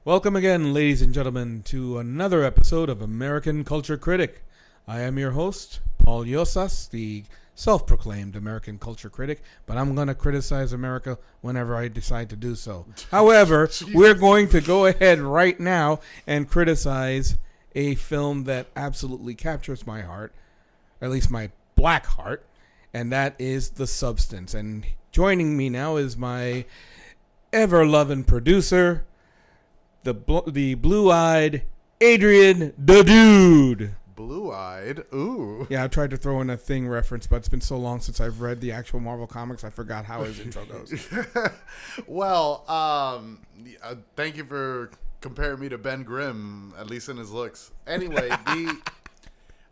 Welcome again, ladies and gentlemen, to another episode of American Culture Critic. I am your host, Paul Yosas, the self-proclaimed American culture critic, but I'm going to criticize America whenever I decide to do so. However, we're going to go ahead right now and criticize a film that absolutely captures my heart, at least my black heart, and that is The Substance. And joining me now is my ever-loving producer, the blue-eyed Adrian the Dude. Blue-eyed? Ooh. Yeah, I tried to throw in a Thing reference, but it's been so long since I've read the actual Marvel comics, I forgot how his intro goes. Well, thank you for comparing me to Ben Grimm, at least in his looks. Anyway,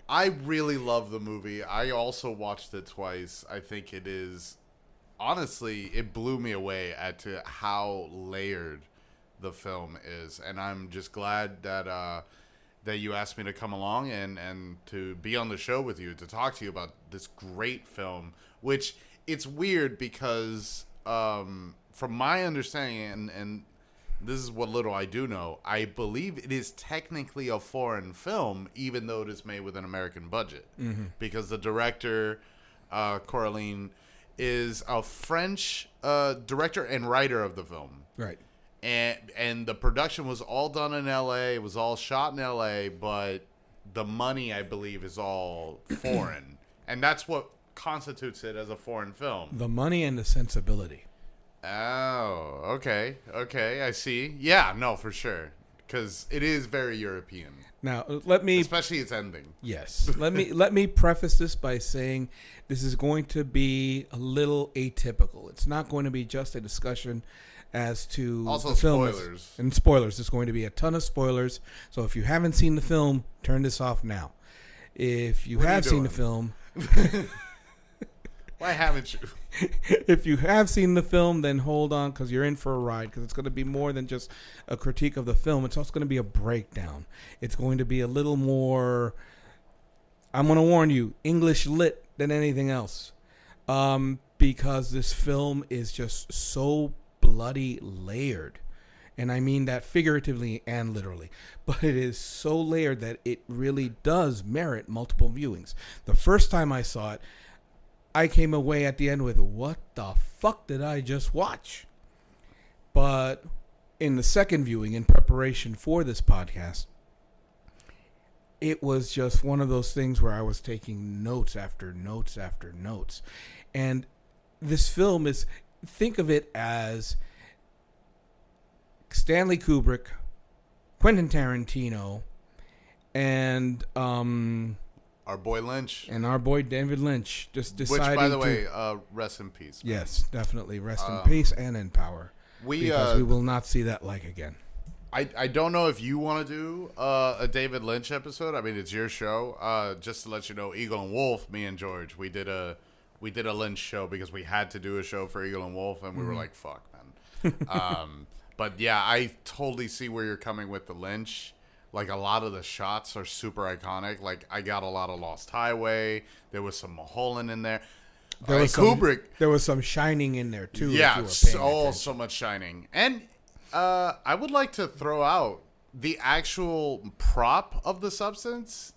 I really love the movie. I also watched it twice. I think it is, honestly, it blew me away as to how layered the film is, and I'm just glad that you asked me to come along and to be on the show with you to talk to you about this great film, which it's weird because from my understanding, and this is what little I do know, I believe it is technically a foreign film, even though it is made with an American budget, because the director, Coraline, is a French director and writer of the film. Right. And the production was all done in L.A. It was all shot in L.A., but the money, I believe, is all foreign. And that's what constitutes it as a foreign film. The money and the sensibility. Oh, okay. Okay, I see. Yeah, no, for sure. Because it is very European. Now, let me... Especially its ending. Yes. Let me preface this by saying this is going to be a little atypical. It's not going to be just a discussion as to also the film. Spoilers. And spoilers. There's going to be a ton of spoilers. So if you haven't seen the film, turn this off now. If you have seen the film... Why haven't you? If you have seen the film, then hold on, because you're in for a ride, because it's going to be more than just a critique of the film. It's also going to be a breakdown. It's going to be a little more, I'm going to warn you, English lit than anything else, because this film is just so bloody layered. And I mean that figuratively and literally. But it is so layered that it really does merit multiple viewings. The first time I saw it, I came away at the end with, what the fuck did I just watch? But in the second viewing, in preparation for this podcast, it was just one of those things where I was taking notes after notes after notes. And this film is, think of it as Stanley Kubrick, Quentin Tarantino, and our boy Lynch. And our boy David Lynch just decided. Which, by the way, rest in peace. Man. Yes, definitely. Rest in peace and in power. Because we will not see that like again. I don't know if you want to do a David Lynch episode. I mean, it's your show. Just to let you know, Eagle and Wolf, me and George, we did a Lynch show because we had to do a show for Eagle and Wolf, and we were like, fuck, man. But yeah, I totally see where you're coming with the Lynch. Like, a lot of the shots are super iconic. Like, I got a lot of Lost Highway. There was some Mulholland in there. There was Kubrick. There was some Shining in there, too. Yeah, so much Shining. And I would like to throw out the actual prop of The Substance.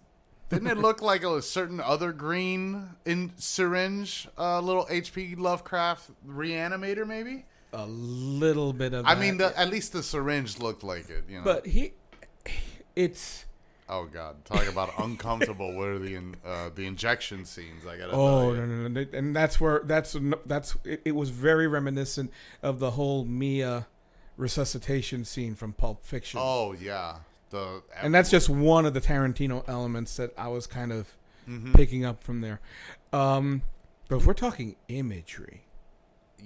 Didn't it look like a certain other green in syringe? Little H.P. Lovecraft reanimator, maybe? A little bit of that. I mean, at least the syringe looked like it, you know. But it's... Oh God! Talk about uncomfortable. What are the injection scenes? I gotta. Oh no! And that's where it was very reminiscent of the whole Mia resuscitation scene from Pulp Fiction. Oh yeah, and that's just one of the Tarantino elements that I was kind of picking up from there. But if we're talking imagery.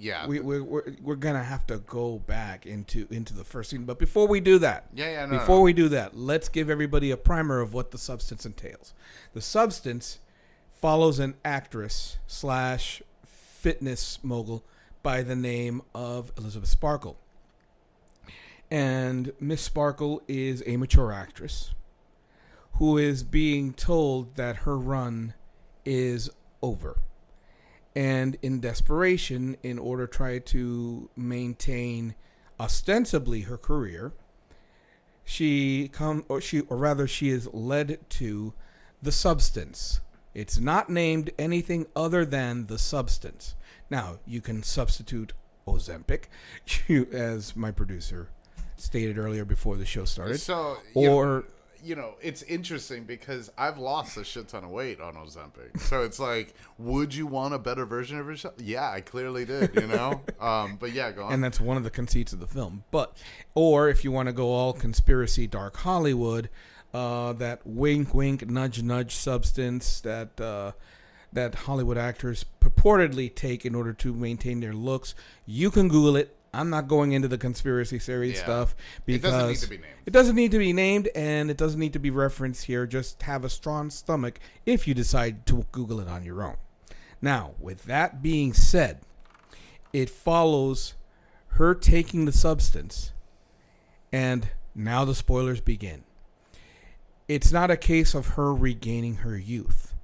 Yeah, we're gonna have to go back into the first scene, but before we do that, we do that, let's give everybody a primer of what The Substance entails. The Substance follows an actress / fitness mogul by the name of Elizabeth Sparkle, and Miss Sparkle is a mature actress who is being told that her run is over. And in desperation, in order to try to maintain ostensibly her career, she is led to the substance. It's not named anything other than the substance. Now, you can substitute Ozempic, as my producer stated earlier before the show started. So, or it's interesting because I've lost a shit ton of weight on Ozempic. So it's like, would you want a better version of yourself? Yeah, I clearly did, But yeah, go on. And that's one of the conceits of the film. Or if you want to go all conspiracy dark Hollywood, that wink, wink, nudge, nudge substance that Hollywood actors purportedly take in order to maintain their looks, you can Google it. I'm not going into the conspiracy theory stuff because it doesn't need to be named. It doesn't need to be named, and it doesn't need to be referenced here. Just have a strong stomach if you decide to Google it on your own. Now, with that being said, it follows her taking the substance, and now the spoilers begin. It's not a case of her regaining her youth.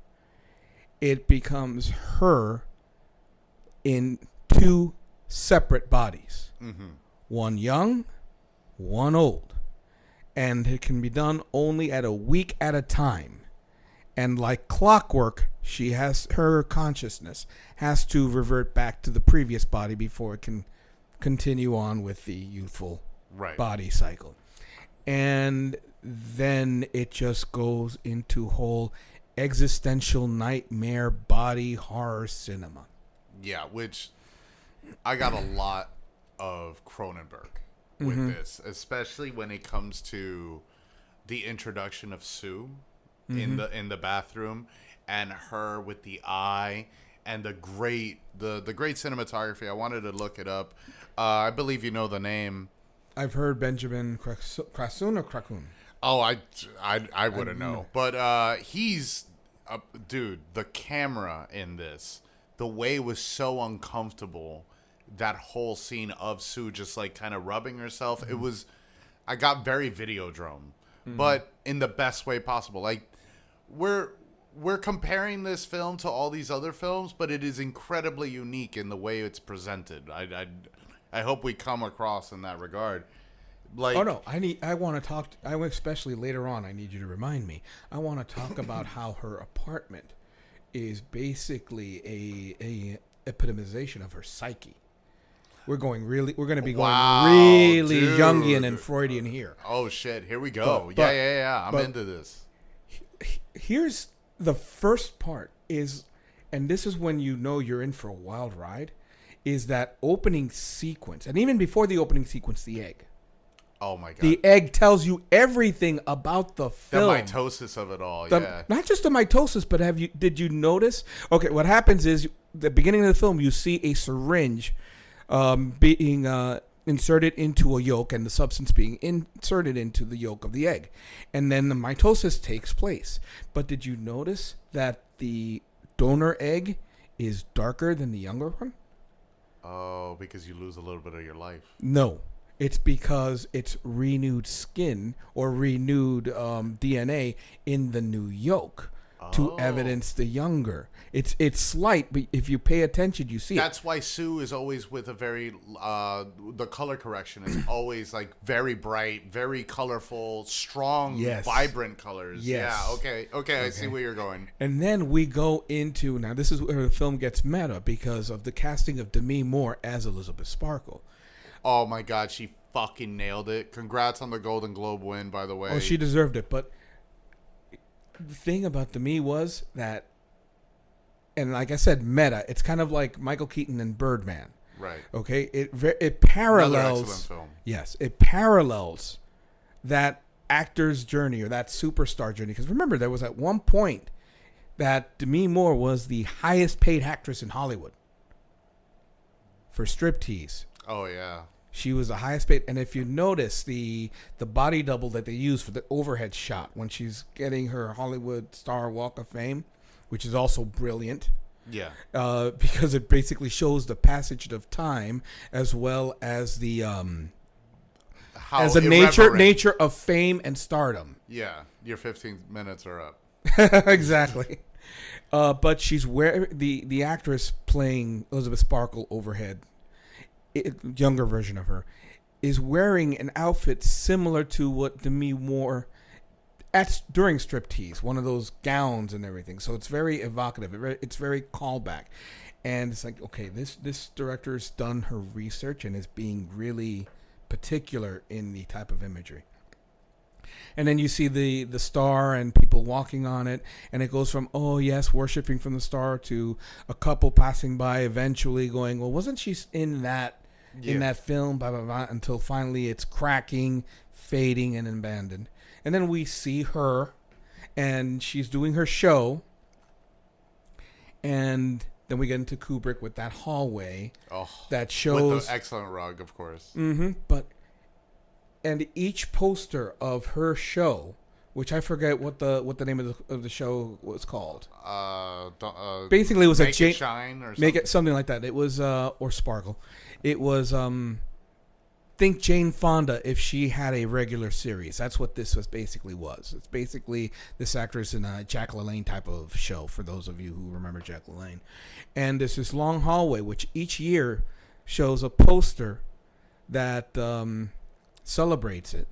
It becomes her in two separate bodies. Mm-hmm. One young, one old. And it can be done only at a week at a time. And like clockwork, her consciousness has to revert back to the previous body before it can continue on with the youthful body cycle. And then it just goes into whole existential nightmare body horror cinema. Yeah, which I got a lot of Cronenberg with this, especially when it comes to the introduction of Sue in the bathroom and her with the eye and the great cinematography. I wanted to look it up. I believe you know the name. I've heard Benjamin Krasun or Krakun. Oh, I wouldn't know. But he's dude, the camera in this, the way it was so uncomfortable, that whole scene of Sue just like kind of rubbing herself. It was, I got very Videodrome, but in the best way possible. Like we're comparing this film to all these other films, but it is incredibly unique in the way it's presented. I hope we come across in that regard. Like, oh no, I want to talk. Especially later on. I need you to remind me. I want to talk about how her apartment is basically a epitomization of her psyche. We're going to be going really dude. Jungian and Freudian here. Oh shit, here we go. Yeah. I'm into this. Here's the first part is, and this is when you know you're in for a wild ride, is that opening sequence, and even before the opening sequence, the egg. Oh my god! The egg tells you everything about the film. The mitosis of it all, Not just the mitosis, but did you notice? Okay, what happens is, the beginning of the film, you see a syringe being inserted into a yolk, and the substance being inserted into the yolk of the egg. And then the mitosis takes place. But did you notice that the donor egg is darker than the younger one? Oh, because you lose a little bit of your life. No. It's because it's renewed skin or renewed DNA in the new yolk to evidence the younger. It's slight, but if you pay attention, you see That's why Sue is always with a very the color correction is always like very bright, very colorful, strong, vibrant colors. Yes. Yeah, okay, I see where you're going. And then we go into, now this is where the film gets meta because of the casting of Demi Moore as Elizabeth Sparkle. Oh my god, she fucking nailed it. Congrats on the Golden Globe win, by the way. Oh, she deserved it. But the thing about Demi was that, and like I said, meta. It's kind of like Michael Keaton and Birdman. Right. Okay. It parallels. Another excellent film. Yes, it parallels that actor's journey or that superstar journey. Because remember, there was at one point that Demi Moore was the highest paid actress in Hollywood for striptease. Oh yeah. She was the highest paid, and if you notice the body double that they use for the overhead shot when she's getting her Hollywood Star Walk of Fame, which is also brilliant. Yeah. Because it basically shows the passage of time as well as the nature of fame and stardom. Yeah, your 15 minutes are up. Exactly. But she's the actress playing Elizabeth Sparkle overhead. Younger version of her is wearing an outfit similar to what Demi wore during striptease, one of those gowns and everything. So it's very evocative. It's very callback. And it's like, okay, this director's done her research and is being really particular in the type of imagery. And then you see the star and people walking on it, and it goes from, oh yes, worshiping from the star, to a couple passing by, eventually going, well, wasn't she in that film, blah blah blah, until finally it's cracking, fading, and abandoned. And then we see her, and she's doing her show, and then we get into Kubrick with that hallway that shows with the excellent rug, of course. And each poster of her show, which I forget what the name of the show was called. Basically, it was Make It Shine or something. Make It something like that. It was or Sparkle. It was think Jane Fonda if she had a regular series. That's what this basically was. It's basically this actress in a Jack LaLanne type of show, for those of you who remember Jack LaLanne. And there's this long hallway, which each year shows a poster that celebrates it.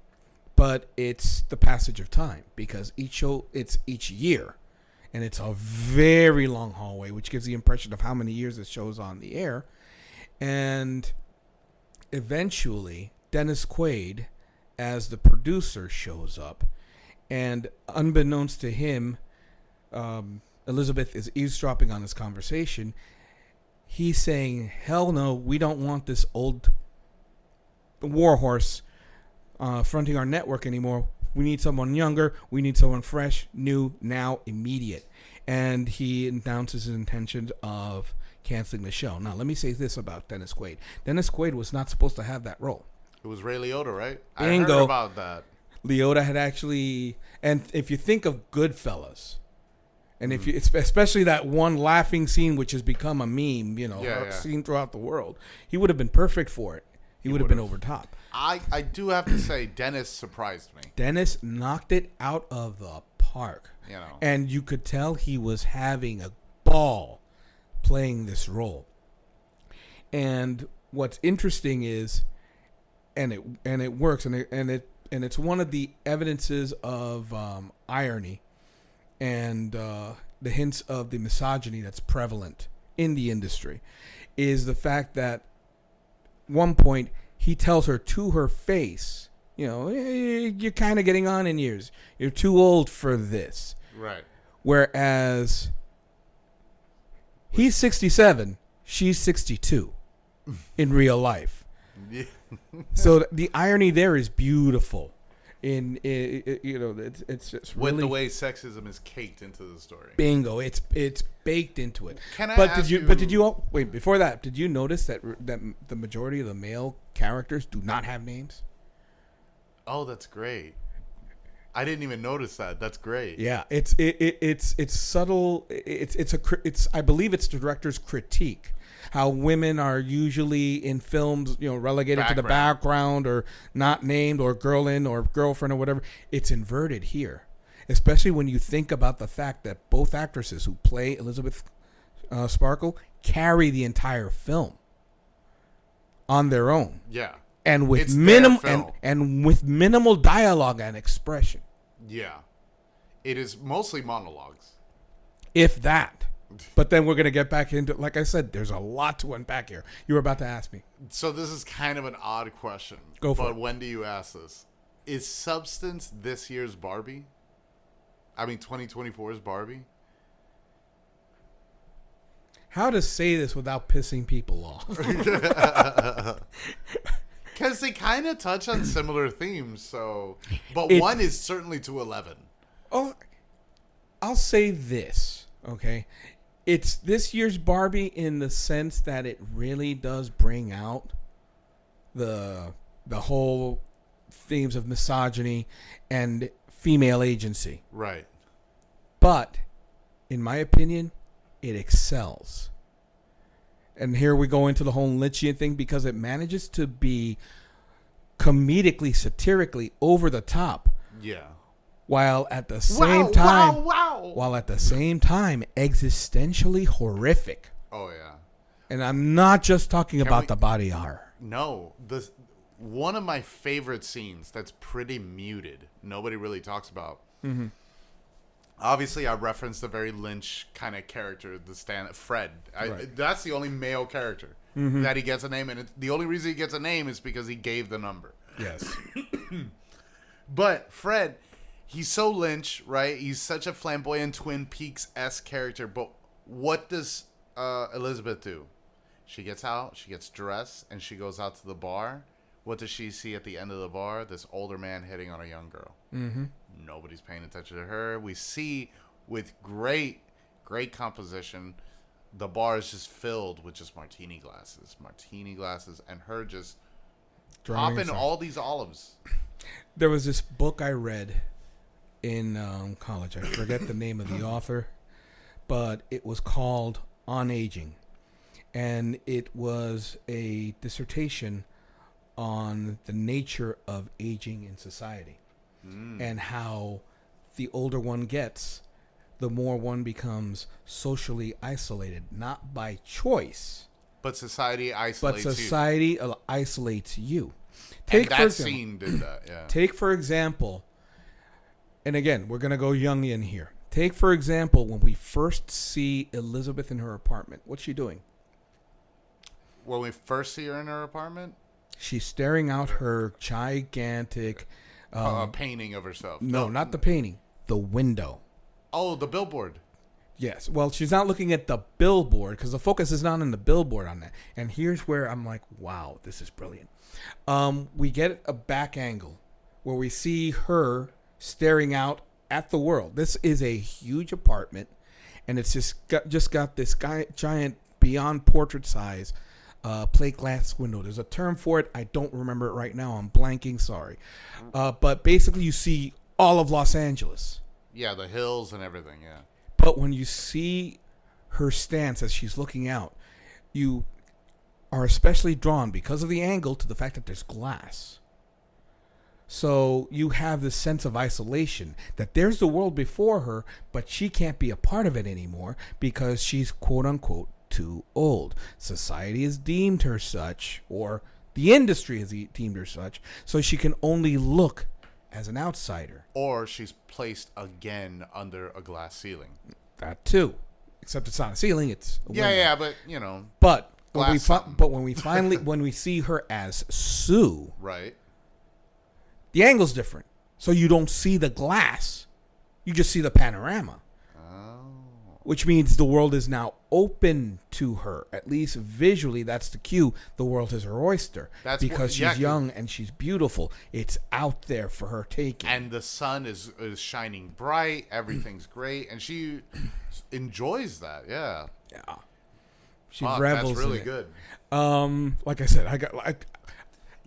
But it's the passage of time, because it's each year. And it's a very long hallway, which gives the impression of how many years it shows on the air. And eventually, Dennis Quaid, as the producer, shows up. And unbeknownst to him, Elizabeth is eavesdropping on this conversation. He's saying, hell no, we don't want this old warhorse fronting our network anymore. We need someone younger. We need someone fresh, new, now, immediate. And he announces his intention of canceling the show. Now, let me say this about Dennis Quaid. Dennis Quaid was not supposed to have that role. It was Ray Liotta, right? Bingo. I heard about that. Liotta had actually... And if you think of Goodfellas, and if you, especially that one laughing scene, which has become a meme, seen throughout the world, he would have been perfect for it. He would have been over top. I do have to say, Dennis surprised me. Dennis knocked it out of the park. And you could tell he was having a ball playing this role. And what's interesting is, and it works, and it's one of the evidences of irony and the hints of the misogyny that's prevalent in the industry, is the fact that one point he tells her to her face, you're kind of getting on in years. You're too old for this. Right. Whereas he's 67, she's 62 in real life. Yeah. So the irony there is beautiful. It's just really, with the way sexism is caked into the story. Bingo! It's baked into it. Did you wait before that? Did you notice that the majority of the male characters do not have names? Oh, that's great. I didn't even notice that. That's great. Yeah, it's subtle. It's I believe it's the director's critique. How women are usually in films, relegated to the background or not named, or girl in or girlfriend or whatever. It's inverted here, especially when you think about the fact that both actresses who play Elizabeth Sparkle carry the entire film on their own. Yeah, and with minimal dialogue and expression. Yeah, it is mostly monologues, if that. But then we're going to get back into, like I said, there's a lot to unpack here. You were about to ask me. So this is kind of an odd question. Go for it. But when do you ask this? Is Substance this year's Barbie? I mean, 2024's Barbie? How to say this without pissing people off? Because they kind of touch on similar themes. But one is certainly to 11. Oh, I'll say this, okay? It's this year's Barbie in the sense that it really does bring out the whole themes of misogyny and female agency. Right. But, in my opinion, it excels. And here we go into the whole Lynchian thing, because it manages to be comedically, satirically over the top. Yeah. While at the same time, existentially horrific. Oh yeah. And I'm not just talking about the body horror. No, one of my favorite scenes that's pretty muted, nobody really talks about. Mm-hmm. Obviously, I referenced the very Lynch kind of character, Fred. Right. That's the only male character that he gets a name, and the only reason he gets a name is because he gave the number. Yes. But Fred, he's so Lynch, right? He's such a flamboyant Twin Peaks-esque character, but what does Elizabeth do? She gets out, she gets dressed, and she goes out to the bar. What does she see at the end of the bar? This older man hitting on a young girl. Mm-hmm. Nobody's paying attention to her. We see with great composition, the bar is just filled with just martini glasses, and her just popping all these olives. There was this book I read in college. I forget the name of the author, but it was called On Aging. And it was a dissertation on the nature of aging in society and how the older one gets, the more one becomes socially isolated, not by choice. But society isolates you. But society isolates you. And that scene did that, yeah. Take, for example, and again, we're going to go Jungian here. Take, for example, when we first see Elizabeth in her apartment. What's she doing? When we first see her in her apartment? She's staring out her gigantic... a painting of herself. No, not the painting. The window. Oh, the billboard. Yes. Well, she's not looking at the billboard because the focus is not on the billboard on that. And here's where I'm like, wow, this is brilliant. We get a back angle where we see her staring out at the world. This is a huge apartment, and it's just got this giant, beyond portrait size plate glass window. There's a term for it. I don't remember it right now. I'm blanking. Sorry. But basically, you see all of Los Angeles. Yeah, the hills and everything, yeah. But when you see her stance as she's looking out, you are especially drawn, because of the angle, to the fact that there's glass. So you have this sense of isolation, that there's the world before her, but she can't be a part of it anymore because she's, quote unquote, too old. Society has deemed her such, or the industry has deemed her such, so she can only look as an outsider. Or she's placed again under a glass ceiling. That too. Except it's not a ceiling, it's a window. Yeah, but, you know. But when we see her as Sue, right, the angle's different. So you don't see the glass. You just see the panorama. Which means the world is now open to her. At least visually, that's the cue. The world is her oyster. Because she's young and she's beautiful. It's out there for her taking. And the sun is shining bright. Everything's great. And she enjoys that, Yeah. She revels that's really in it. good. Like I said,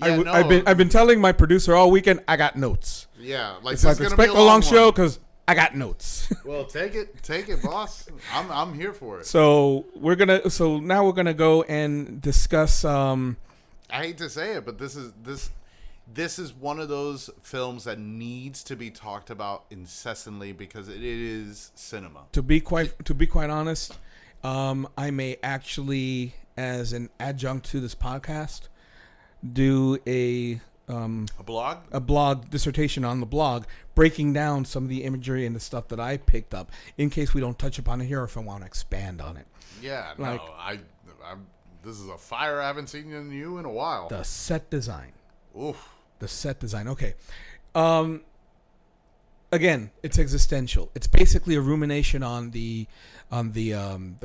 I've been telling my producer all weekend, I got notes. Yeah. It's like, expect a long show because I got notes. Well, take it, boss. I'm here for it. So now we're gonna go and discuss. I hate to say it, but this is one of those films that needs to be talked about incessantly because it is cinema. To be quite honest, I may actually, as an adjunct to this podcast, do a blog dissertation on the blog, breaking down some of the imagery and the stuff that I picked up, in case we don't touch upon it here, or if I want to expand on it. Yeah, this is a fire I haven't seen in you in a while. The set design. Oof. The set design. Okay. Again, it's existential. It's basically a rumination on the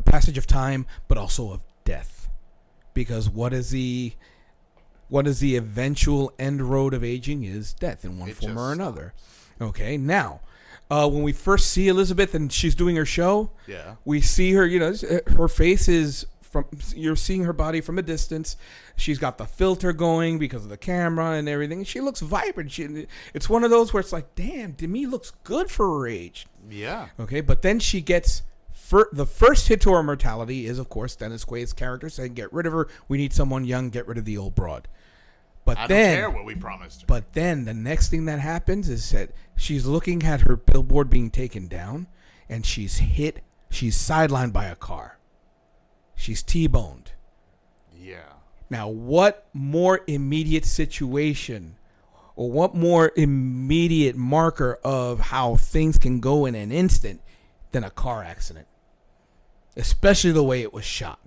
passage of time, but also of death, because what is the eventual end road of aging is death in one form or another. Okay, now, when we first see Elizabeth and she's doing her show, we see her, her face is you're seeing her body from a distance. She's got the filter going because of the camera and everything. And she looks vibrant. It's one of those where it's like, damn, Demi looks good for her age. Yeah. Okay, but then she gets... the first hit to her mortality is, of course, Dennis Quaid's character saying, get rid of her. We need someone young. Get rid of the old broad. But I don't care what we promised her. But then the next thing that happens is that she's looking at her billboard being taken down, and she's sidelined by a car. She's T-boned. Yeah. Now, what more immediate situation or what more immediate marker of how things can go in an instant than a car accident? Especially the way it was shot.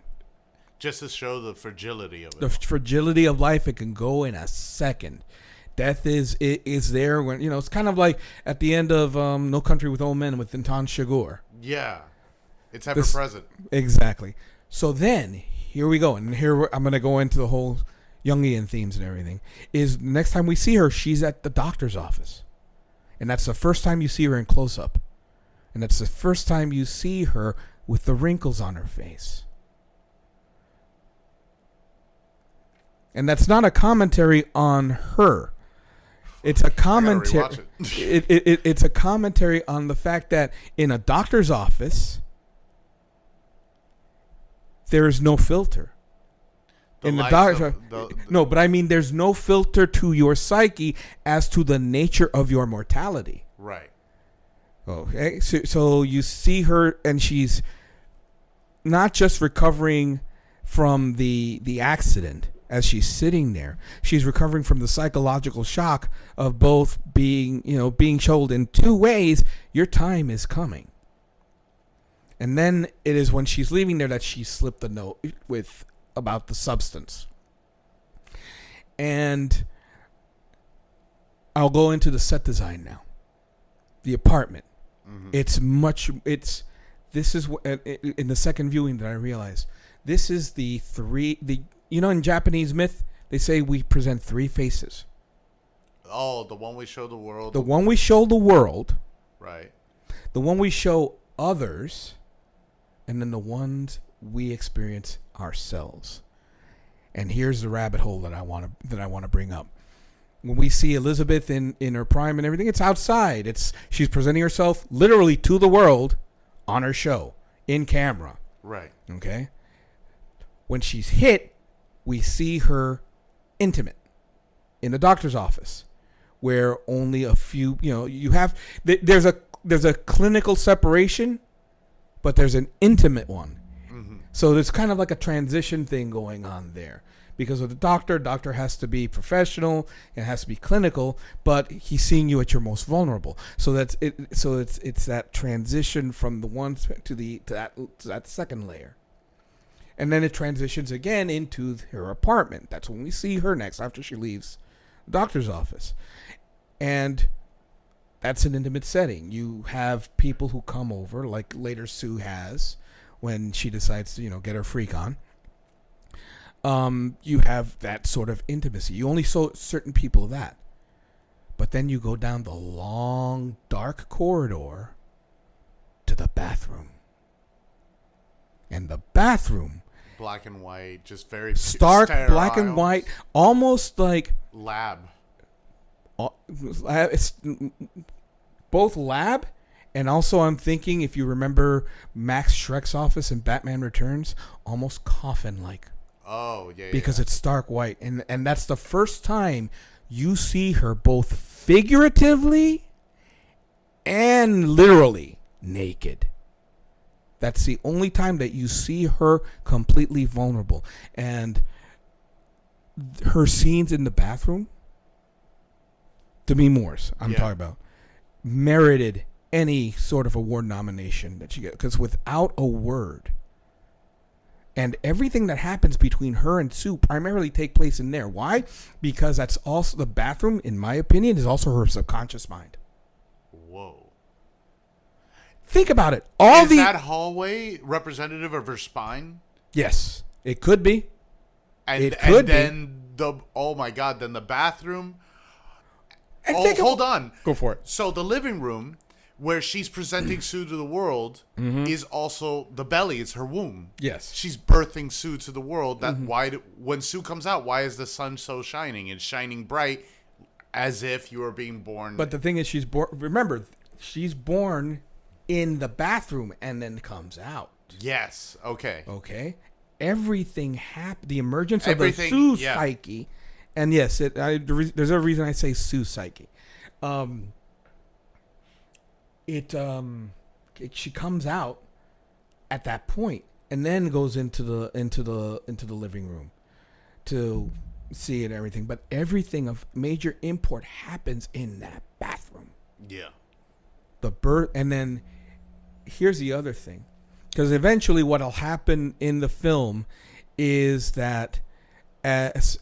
Just to show the fragility of it. The fragility of life, it can go in a second. Death is there when, it's kind of like at the end of No Country with Old Men with Intan Shagur. Yeah. It's ever present. Exactly. So then, here we go. And here I'm going to go into the whole Jungian themes and everything. Is next time we see her, she's at the doctor's office. And that's the first time you see her in close-up. And that's the first time you see her with the wrinkles on her face. And that's not a commentary on her. It's a commentary. It's a commentary on the fact that in a doctor's office, there is no filter. In the doctor's no, but I mean, there's no filter to your psyche as to the nature of your mortality. Right. Okay. So you see her, and she's not just recovering from the accident. As she's sitting there, she's recovering from the psychological shock of both being told in two ways, your time is coming. And then it is when she's leaving there that she slipped the note about the substance. And I'll go into the set design now. The apartment. Mm-hmm. This is in the second viewing that I realized this is in Japanese myth, they say we present three faces. Oh, the one we show the world. The one we show the world. Right. The one we show others. And then the ones we experience ourselves. And here's the rabbit hole that I want to bring up. When we see Elizabeth in her prime and everything, it's outside. She's presenting herself literally to the world on her show, in camera. Right. Okay? When she's hit, we see her intimate in the doctor's office, where only a few, there's a clinical separation, but there's an intimate one. Mm-hmm. So there's kind of like a transition thing going on there. Because of the doctor has to be professional, it has to be clinical, but he's seeing you at your most vulnerable. So that's it. So it's that transition from the one to that second layer. And then it transitions again into her apartment. That's when we see her next after she leaves the doctor's office. And that's an intimate setting. You have people who come over, like later Sue has when she decides to, get her freak on. You have that sort of intimacy. You only saw certain people that. But then you go down the long, dark corridor to the bathroom. And the bathroom, black and white, just very stark sterile. Black and white, almost like lab. It's both lab, and also I'm thinking, if you remember Max Schreck's office in Batman Returns, almost coffin-like. Oh, yeah. Because it's stark white, and that's the first time you see her both figuratively and literally naked. That's the only time that you see her completely vulnerable. And her scenes in the bathroom, Demi Moore's, I'm talking about, merited any sort of award nomination that you get. Because without a word, and everything that happens between her and Sue primarily take place in there. Why? Because that's also, the bathroom, in my opinion, is also her subconscious mind. Whoa. Think about it. Is that hallway representative of her spine? Yes, it could be. Then oh my God, then the bathroom. Hold on. Go for it. So the living room where she's presenting Sue to the world is also the belly. It's her womb. Yes. She's birthing Sue to the world. That when Sue comes out, why is the sun so shining? It's shining bright as if you were being born. But the thing is, she's born. Remember, she's born in the bathroom and then comes out. Yes. Okay. Okay. Everything happened. The emergence of the Sue psyche, and yes, there's a reason I say Sue psyche. She comes out at that point and then goes into the living room. to see it and everything, but everything of major import happens in that bathroom. Yeah. The birth, and then here's the other thing, because eventually what'll happen in the film is that it's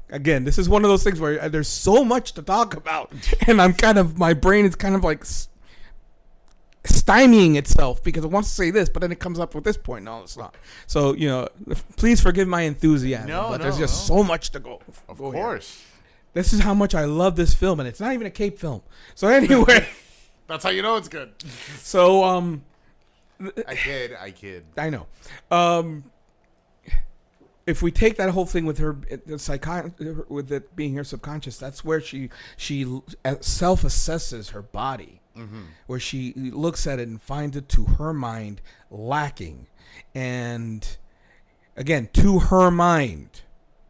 again, this is one of those things where there's so much to talk about, and my brain is kind of like stymieing itself because it wants to say this, but then it comes up with this point. No, it's not. So, please forgive my enthusiasm, but there's just so much to go. Of course. Here. This is how much I love this film, and it's not even a Cape film. So anyway. That's how you know it's good. So, I kid. I know. If we take that whole thing with her, with it being her subconscious, that's where she self-assesses her body. Mm-hmm. Where she looks at it and finds it to her mind lacking, and again to her mind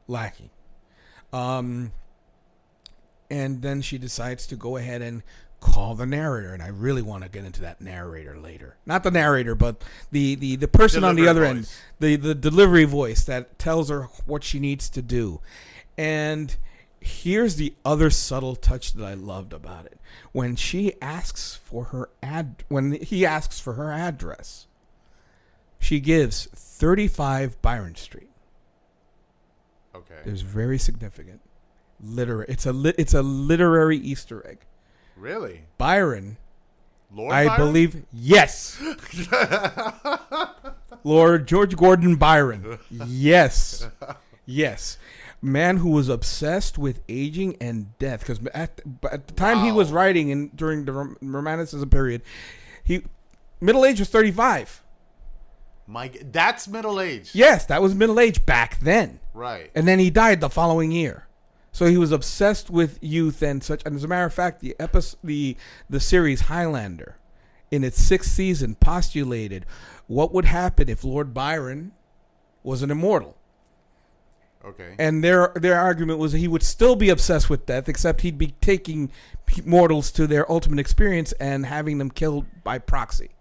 lacking, and then she decides to go ahead and call the narrator. And I really want to get into that narrator later. Not the narrator, but the person on the other end, the delivery voice that tells her what she needs to do. And here's the other subtle touch that I loved about it. When he asks for her address, she gives 35 Byron Street. Okay. It's very significant. It's a literary Easter egg. Really? Byron. Lord I Byron? believe, yes. Lord George Gordon Byron. Yes. Yes. Man who was obsessed with aging and death, because at the time he was writing during the Romanticism period, middle age was 35. That's middle age. Yes, that was middle age back then. Right. And then he died the following year. So he was obsessed with youth and such. And as a matter of fact, the series Highlander, in its 6th season, postulated what would happen if Lord Byron was an immortal. Okay. And their argument was he would still be obsessed with death, except he'd be taking mortals to their ultimate experience and having them killed by proxy.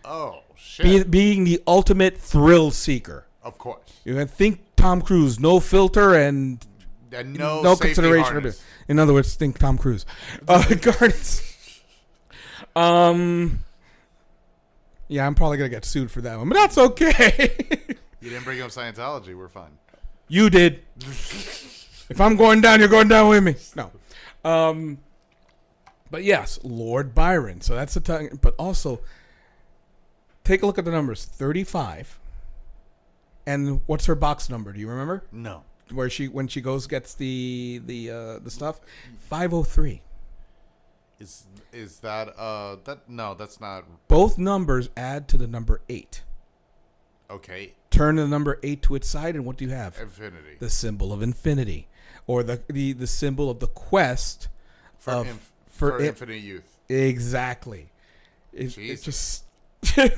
Oh, shit. Being the ultimate thrill seeker. Of course. You think Tom Cruise, no filter and no consideration for this. In other words, think Tom Cruise. Guardians. Yeah, I'm probably going to get sued for that one, but that's okay. You didn't bring up Scientology. We're fine. You did. If I'm going down, you're going down with me. No. But yes, Lord Byron. So that's the time. But also, take a look at the numbers. 35. And what's her box number? Do you remember? No. Where when she gets the stuff? 503. Is that no, that's not. Both numbers add to the number 8. Okay. Turn the number 8 to its side, and what do you have? Infinity. The symbol of infinity, or the symbol of the quest for infinite youth. Exactly. It's just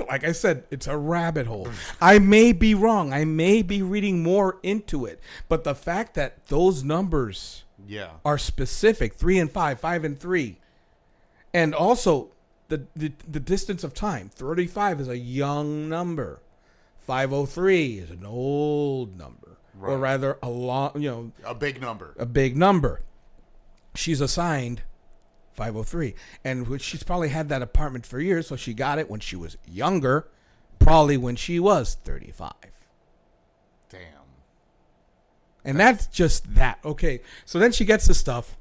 like I said, it's a rabbit hole. I may be wrong. I may be reading more into it, but the fact that those numbers are specific, 3 and 5, 5 and 3, and also the distance of time. 35 is a young number. 503 is an old number, or rather a big number. A big number. She's assigned 503, and she's probably had that apartment for years, so she got it when she was younger, probably when she was 35. Damn. And that's just that. Okay, so then she gets the stuff,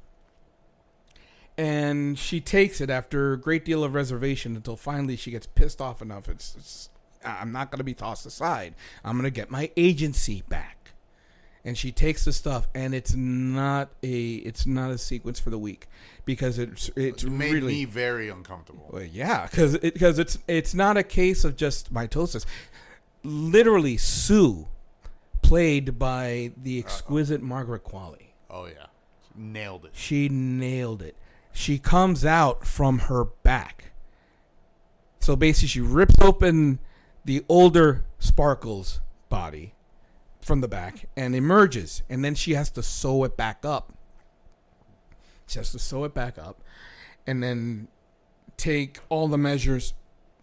and she takes it after a great deal of reservation until finally she gets pissed off enough. I'm not going to be tossed aside. I'm going to get my agency back. And she takes the stuff, and it's not a sequence for the week, because it made really me very uncomfortable. Well, yeah, because it's not a case of just mitosis. Literally, Sue, played by the exquisite Margaret Qualley. Oh yeah, nailed it. She nailed it. She comes out from her back. So basically, she rips open the older Sparkle's body from the back and emerges, and then she has to sew it back up. She has to sew it back up and then take all the measures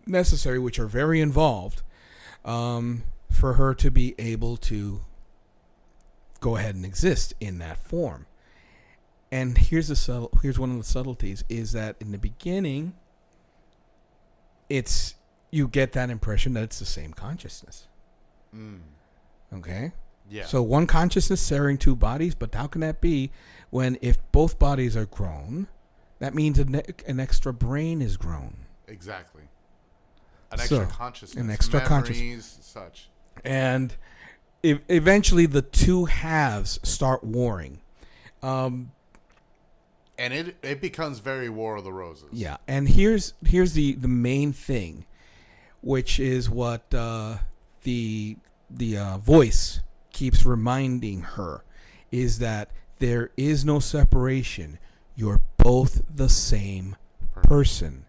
necessary, which are very involved, for her to be able to go ahead and exist in that form. And here's one of the subtleties is that in the beginning, you get that impression that it's the same consciousness. Okay? Yeah. So one consciousness sharing two bodies, but how can that be when if both bodies are grown, that means an extra brain is grown. Exactly. An extra consciousness. An extra consciousness. Such. And eventually the two halves start warring. And it becomes very War of the Roses. Yeah. And here's the main thing, which is what the voice keeps reminding her, is that there is no separation. You're both the same person,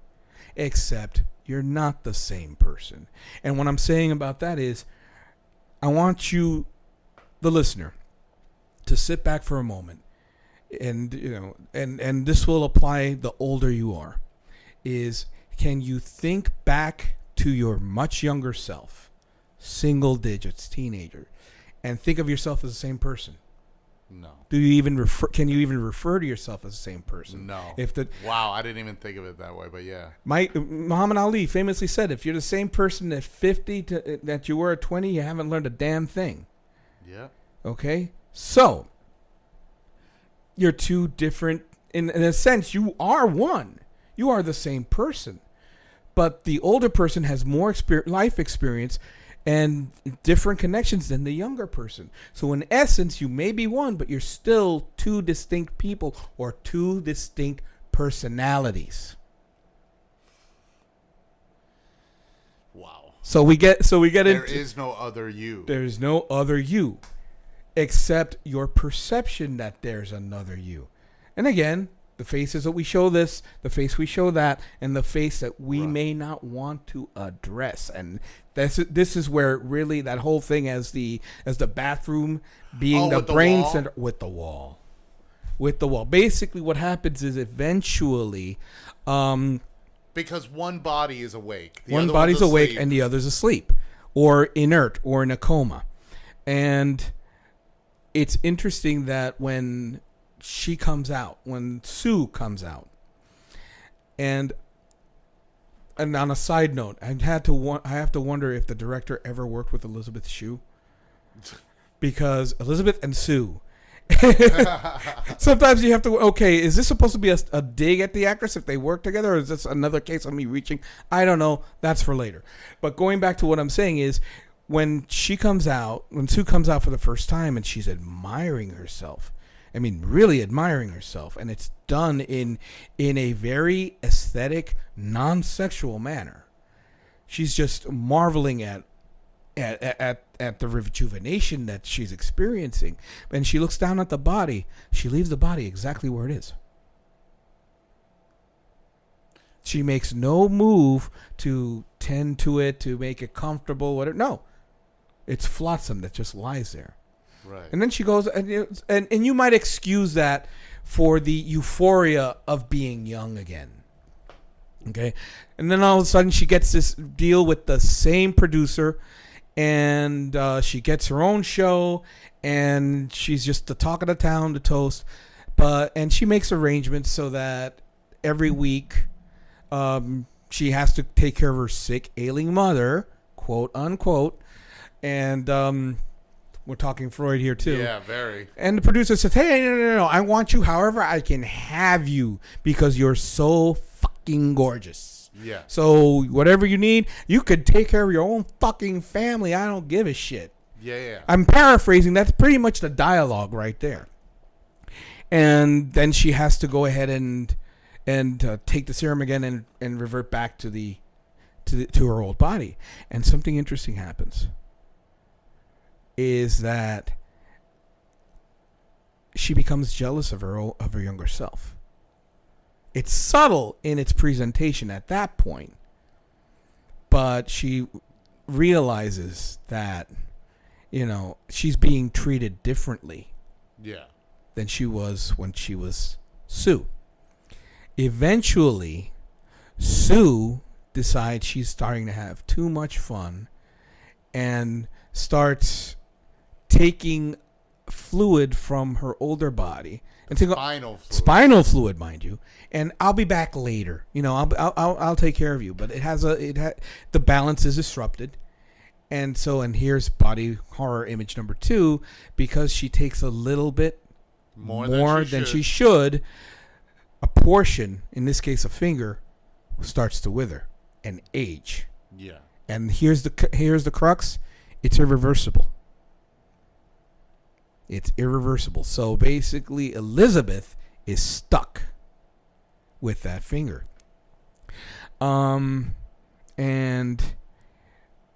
except you're not the same person. And what I'm saying about that is, I want you, the listener, to sit back for a moment, and and this will apply the older you are. Is, can you think back to your much younger self, single digits, teenager, and think of yourself as the same person? No. Do you even refer? Can you even refer to yourself as the same person? No. Wow, I didn't even think of it that way, but yeah. Muhammad Ali famously said, "If you're the same person at 50 that you were at 20, you haven't learned a damn thing." Yeah. Okay, so you're two different. In a sense, you are one. You are the same person, but the older person has more life experience and different connections than the younger person. So in essence, you may be one, but you're still two distinct people or two distinct personalities. Wow. So we get there is no other you. There's no other you, except your perception that there's another you. And again, the faces that we show this, the face we show that, and the face that we may not want to address. And this is where really that whole thing as the bathroom being the brain center with the wall. Basically what happens is eventually because one body is awake. One body's awake and the other's asleep or inert or in a coma. And it's interesting that when Sue comes out, and on a side note, I have to wonder if the director ever worked with Elizabeth Shue, because Elizabeth and Sue. Sometimes you have to. Okay, is this supposed to be a dig at the actress if they work together, or is this another case of me reaching? I don't know. That's for later. But going back to what I'm saying is, when Sue comes out for the first time and she's admiring herself. I mean, really admiring herself, and it's done in a very aesthetic, non-sexual manner. She's just marveling at the rejuvenation that she's experiencing, and she looks down at the body. She leaves the body exactly where it is. She makes no move to tend to it, to make it comfortable. Whatever. No, it's flotsam that just lies there. Right. And then she goes, and you might excuse that for the euphoria of being young again. Okay? And then all of a sudden she gets this deal with the same producer, and she gets her own show, and she's just the talk of the town, the toast. And she makes arrangements so that every week she has to take care of her sick, ailing mother, quote unquote. And we're talking Freud here too. Yeah, very. And the producer says, "Hey, no. I want you however I can have you because you're so fucking gorgeous. Yeah. So whatever you need, you could take care of your own fucking family. I don't give a shit." Yeah. I'm paraphrasing. That's pretty much the dialogue right there. And then she has to go ahead and take the serum again and revert back to her old body. And something interesting happens. Is that she becomes jealous of her younger self. It's subtle in its presentation at that point, but she realizes that, she's being treated differently than she was when she was Sue. Eventually, Sue decides she's starting to have too much fun and starts taking fluid from her older body. And spinal fluid, mind you. And I'll be back later. I'll take care of you. But the balance is disrupted. And here's body horror image number 2, because she takes a little bit more than she should. A portion, in this case a finger, starts to wither and age. Yeah. And here's the crux. It's irreversible. It's irreversible. So basically, Elizabeth is stuck with that finger. And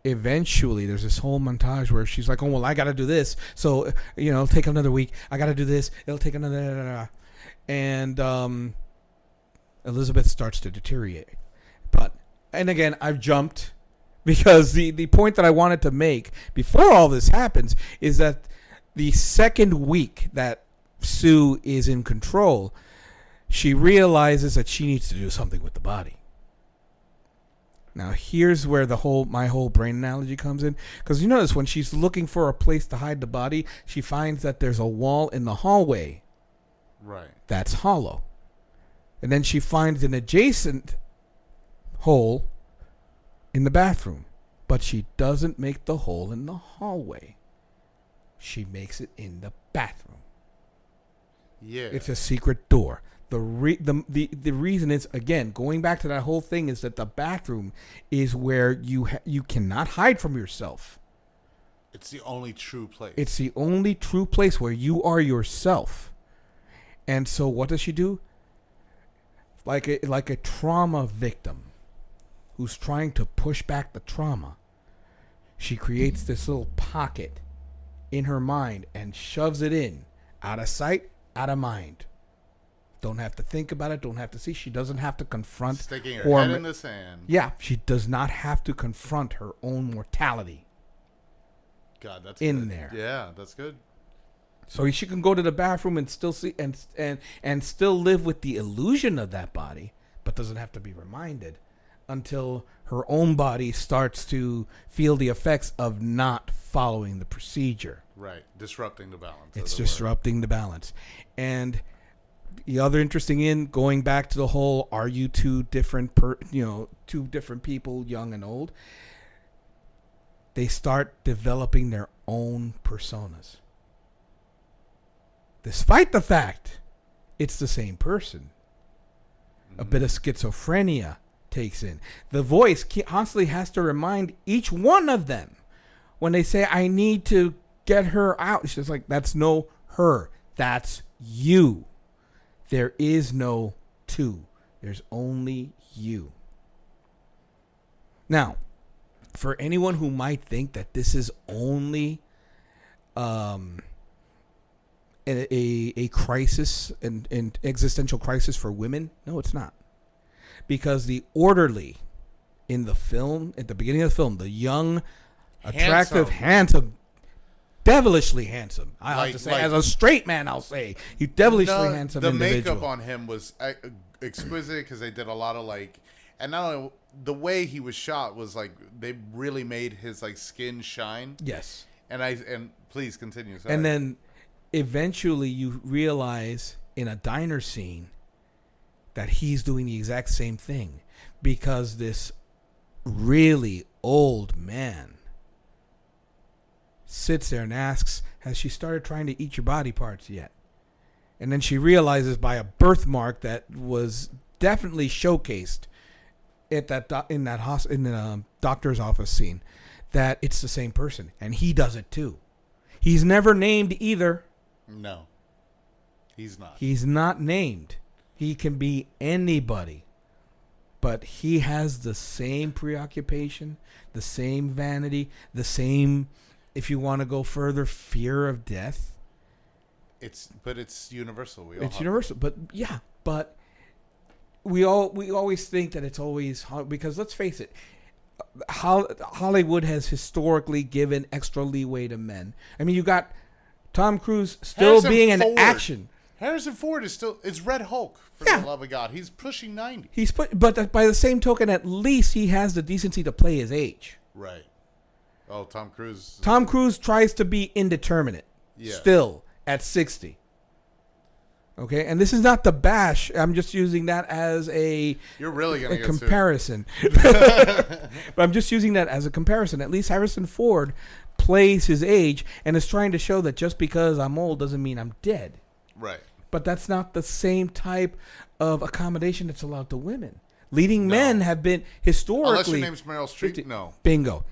eventually, there's this whole montage where she's like, "Oh well, I got to do this. So it'll take another week. I got to do this. It'll take another." And Elizabeth starts to deteriorate. And again, I've jumped because the point that I wanted to make before all this happens is that the second week that Sue is in control, she realizes that she needs to do something with the body. Now, here's where my whole brain analogy comes in. Because you notice when she's looking for a place to hide the body, she finds that there's a wall in the hallway. Right. That's hollow. And then she finds an adjacent hole in the bathroom. But she doesn't make the hole in the hallway. She makes it in the bathroom. Yeah. It's a secret door. The reason is, again, going back to that whole thing, is that the bathroom is where you cannot hide from yourself. It's the only true place. It's the only true place where you are yourself. And so what does she do? Like a trauma victim who's trying to push back the trauma, she creates this little pocket in her mind and shoves it in. Out of sight, out of mind. Don't have to think about it. Don't have to see. She doesn't have to confront. Sticking her head in the sand. Yeah, she does not have to confront her own mortality. God, that's in good. There. Yeah, that's good. So she can go to the bathroom and still see and still live with the illusion of that body, but doesn't have to be reminded until her own body starts to feel the effects of not following the procedure. Right, disrupting the balance. It's disrupting the balance. And the other interesting going back to the whole, are you two different people, young and old? They start developing their own personas. Despite the fact it's the same person. A bit of schizophrenia takes in. The voice constantly has to remind each one of them when they say, I need to get her out. It's just like, that's no her. That's you. There is no two. There's only you. Now, for anyone who might think that this is only a crisis, an existential crisis for women, no, it's not. Because the orderly in the film, at the beginning of the film, the young, attractive, handsome, devilishly handsome. I have to say, as a straight man, I'll say, you devilishly handsome individual. The makeup on him was exquisite because they did a lot of and not only the way he was shot was they really made his skin shine. Yes. And please continue. Sorry. And then eventually you realize in a diner scene that he's doing the exact same thing, because this really old man sits there and asks, has she started trying to eat your body parts yet? And then she realizes by a birthmark that was definitely showcased at in the doctor's office scene that it's the same person, and he does it too. He's never named either. No, he's not. He's not named. He can be anybody, but he has the same preoccupation, the same vanity, the same, if you want to go further, fear of death. It's universol. It's universal, but we always think that it's always hard, because let's face it, Hollywood has historically given extra leeway to men. I mean, you got Tom Cruise still being an action. Harrison Ford is Red Hulk, for the love of God. He's pushing 90. But by the same token, at least he has the decency to play his age. Right. Oh, Tom Cruise. Tom Cruise tries to be indeterminate. Yeah. Still at 60. Okay, and this is not the bash. I'm just using that as You're really gonna get comparison. But I'm just using that as a comparison. At least Harrison Ford plays his age and is trying to show that just because I'm old doesn't mean I'm dead. Right. But that's not the same type of accommodation that's allowed to women. Leading men have been historically. Unless your name's Meryl Streep, no. Bingo.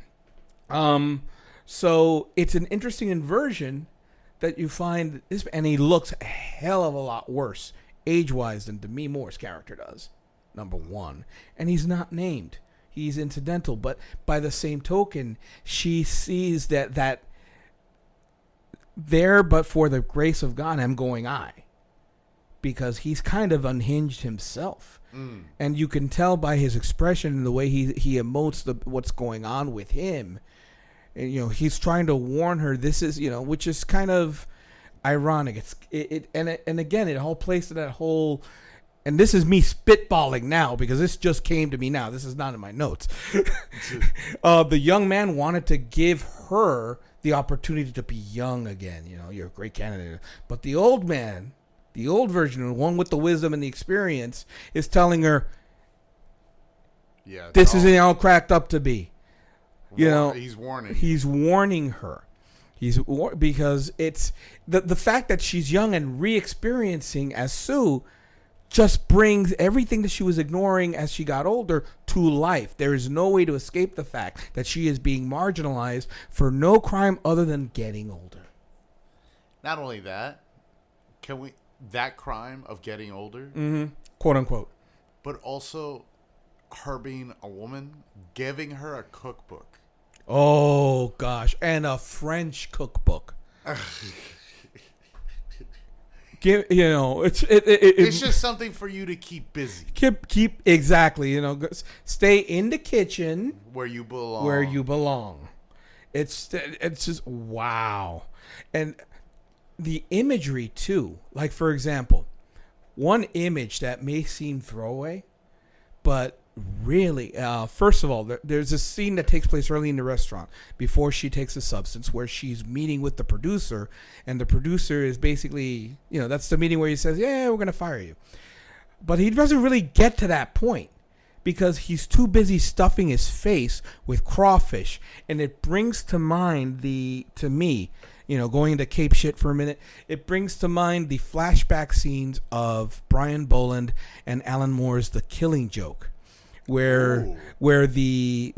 So it's an interesting inversion that you find this, and he looks a hell of a lot worse age-wise than Demi Moore's character does. Number one, and he's not named; he's incidental. But by the same token, she sees that there, but for the grace of God, I'm going I, because he's kind of unhinged himself, and you can tell by his expression and the way he emotes what's going on with him. And, he's trying to warn her. This is, which is kind of ironic. And again, it all plays to that whole. And this is me spitballing now because this just came to me now. This is not in my notes. The young man wanted to give her the opportunity to be young again. You're a great candidate. But the old man, the old version, the one with the wisdom and the experience, is telling her, this isn't all cracked up to be. He's warning. He's warning her. Because it's the fact that she's young and re-experiencing as Sue just brings everything that she was ignoring as she got older to life. There is no way to escape the fact that she is being marginalized for no crime other than getting older. Not only that, that crime of getting older, quote unquote, but also her being a woman, giving her a cookbook. Oh gosh, and a French cookbook. It's just something for you to keep busy. Keep exactly. Stay in the kitchen where you belong. It's just wow, and the imagery too. Like for example, one image that may seem throwaway, but really, first of all, there's a scene that takes place early in the restaurant before she takes the substance, where she's meeting with the producer, and the producer is basically, that's the meeting where he says, "Yeah, we're gonna fire you," but he doesn't really get to that point because he's too busy stuffing his face with crawfish, and it brings to mind to me, going into Cape shit for a minute, it brings to mind the flashback scenes of Brian Boland and Alan Moore's The Killing Joke. Where the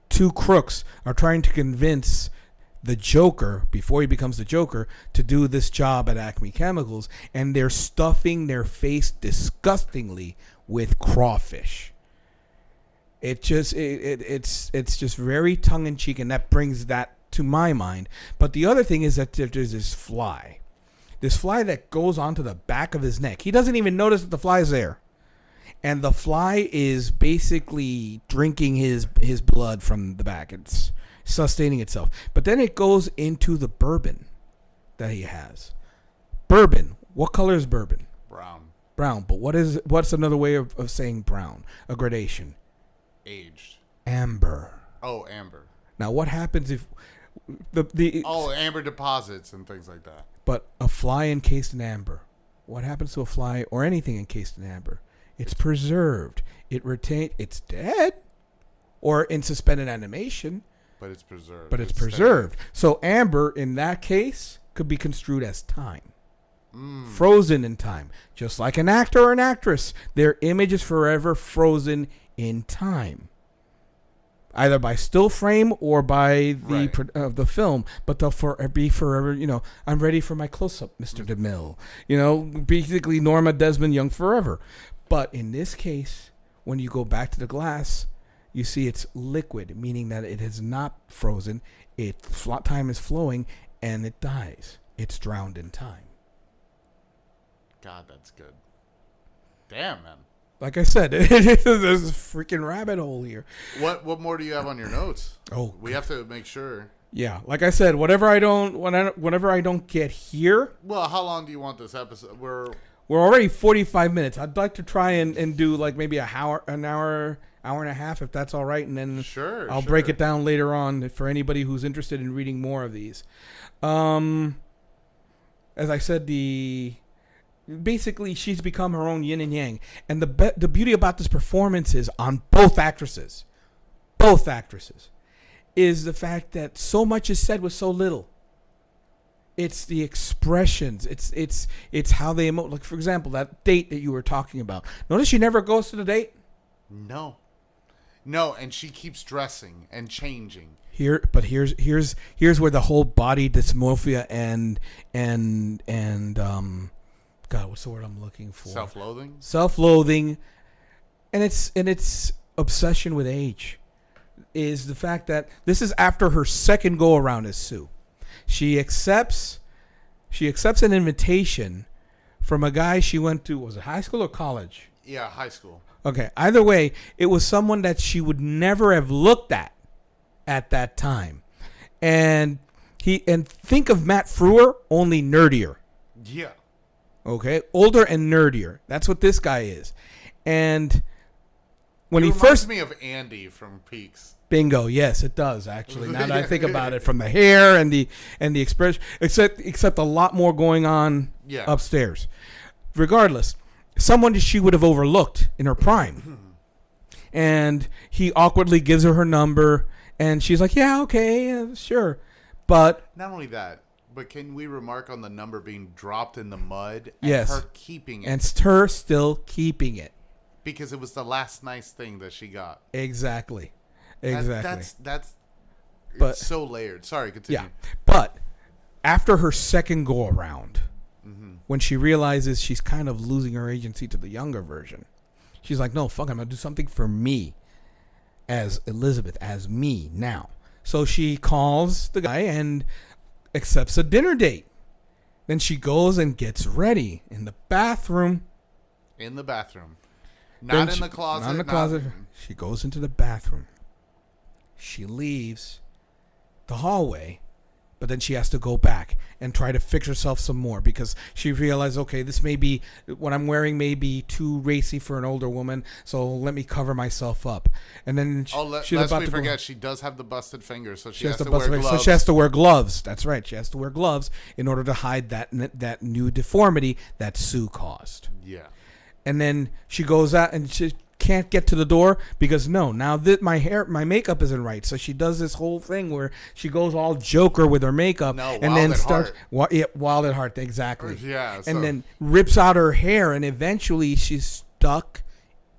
two crooks are trying to convince the Joker, before he becomes the Joker, to do this job at Acme Chemicals, and they're stuffing their face disgustingly with crawfish. It's just very tongue in cheek, and that brings that to my mind. But the other thing is that there's this fly that goes onto the back of his neck. He doesn't even notice that the fly's there. And the fly is basically drinking his blood from the back. It's sustaining itself. But then it goes into the bourbon that he has. Bourbon. What color is bourbon? Brown. But what's another way of saying brown? A gradation. Aged. Amber. Oh, amber. Now what happens if amber deposits and things like that. But a fly encased in amber. What happens to a fly or anything encased in amber? It's preserved. It's dead, or in suspended animation. But it's preserved. But it's preserved. So amber, in that case, could be construed as time. Frozen in time. Just like an actor or an actress. Their image is forever frozen in time. Either by still frame or by the film. But they'll be forever, I'm ready for my close-up, Mr. DeMille. Basically Norma Desmond Young forever. But in this case, when you go back to the glass, you see it's liquid, meaning that it is not frozen. Time is flowing, and it dies. It's drowned in time. God, that's good. Damn, man. Like I said, there's a freaking rabbit hole here. What more do you have on your notes? Oh, we have to make sure. Yeah, like I said, whenever I don't get here. Well, how long do you want this episode? We're already 45 minutes. I'd like to try and do like maybe an hour hour and a half, if that's all right, and then I'll sure. break it down later on for anybody who's interested in reading more of these. As I said, basically she's become her own yin and yang, and the beauty about this performance is on both actresses, is the fact that so much is said with so little. It's the expressions. It's how they emote. Like, for example, that date that you were talking about. Notice she never goes to the date. No, and she keeps dressing and changing. Here's where the whole body dysmorphia and God, what's the word I'm looking for? Self-loathing, and its obsession with age is the fact that this is after her second go around as Sue. She accepts an invitation from a guy she went to. Was it high school or college? Yeah, high school. Okay. Either way, it was someone that she would never have looked at that time. And think of Matt Frewer, only nerdier. Yeah. Okay, older and nerdier. That's what this guy is. And when he reminds first me of Andy from Peaks. Bingo. Yes, it does actually. Now that I think about it, from the hair and the expression, except a lot more going on upstairs. Regardless, someone that she would have overlooked in her prime, and he awkwardly gives her number, and she's like, "Yeah, okay, sure." But not only that, but can we remark on the number being dropped in the mud and yes, her keeping it, and her still keeping it because it was the last nice thing that she got. Exactly. That's but, it's so layered. Sorry, continue. Yeah, but after her second go around, when she realizes she's kind of losing her agency to the younger version, she's like, "No, fuck, I'm gonna do something for me, as Elizabeth, as me now." So she calls the guy and accepts a dinner date. Then she goes and gets ready in the bathroom. Not in the closet. Not in the closet. She goes into the bathroom. She leaves the hallway, but then she has to go back and try to fix herself some more because she realized, okay, this may be, what I'm wearing may be too racy for an older woman, so let me cover myself up. And then she does have the busted finger, so she has to wear gloves. So she has to wear gloves. That's right. She has to wear gloves in order to hide that new deformity that Sue caused. Yeah. And then she goes out and she can't get to the door because now that my makeup isn't right. So she does this whole thing where she goes all Joker with her makeup and then starts wild at heart, exactly. Yeah. And then rips out her hair and eventually she's stuck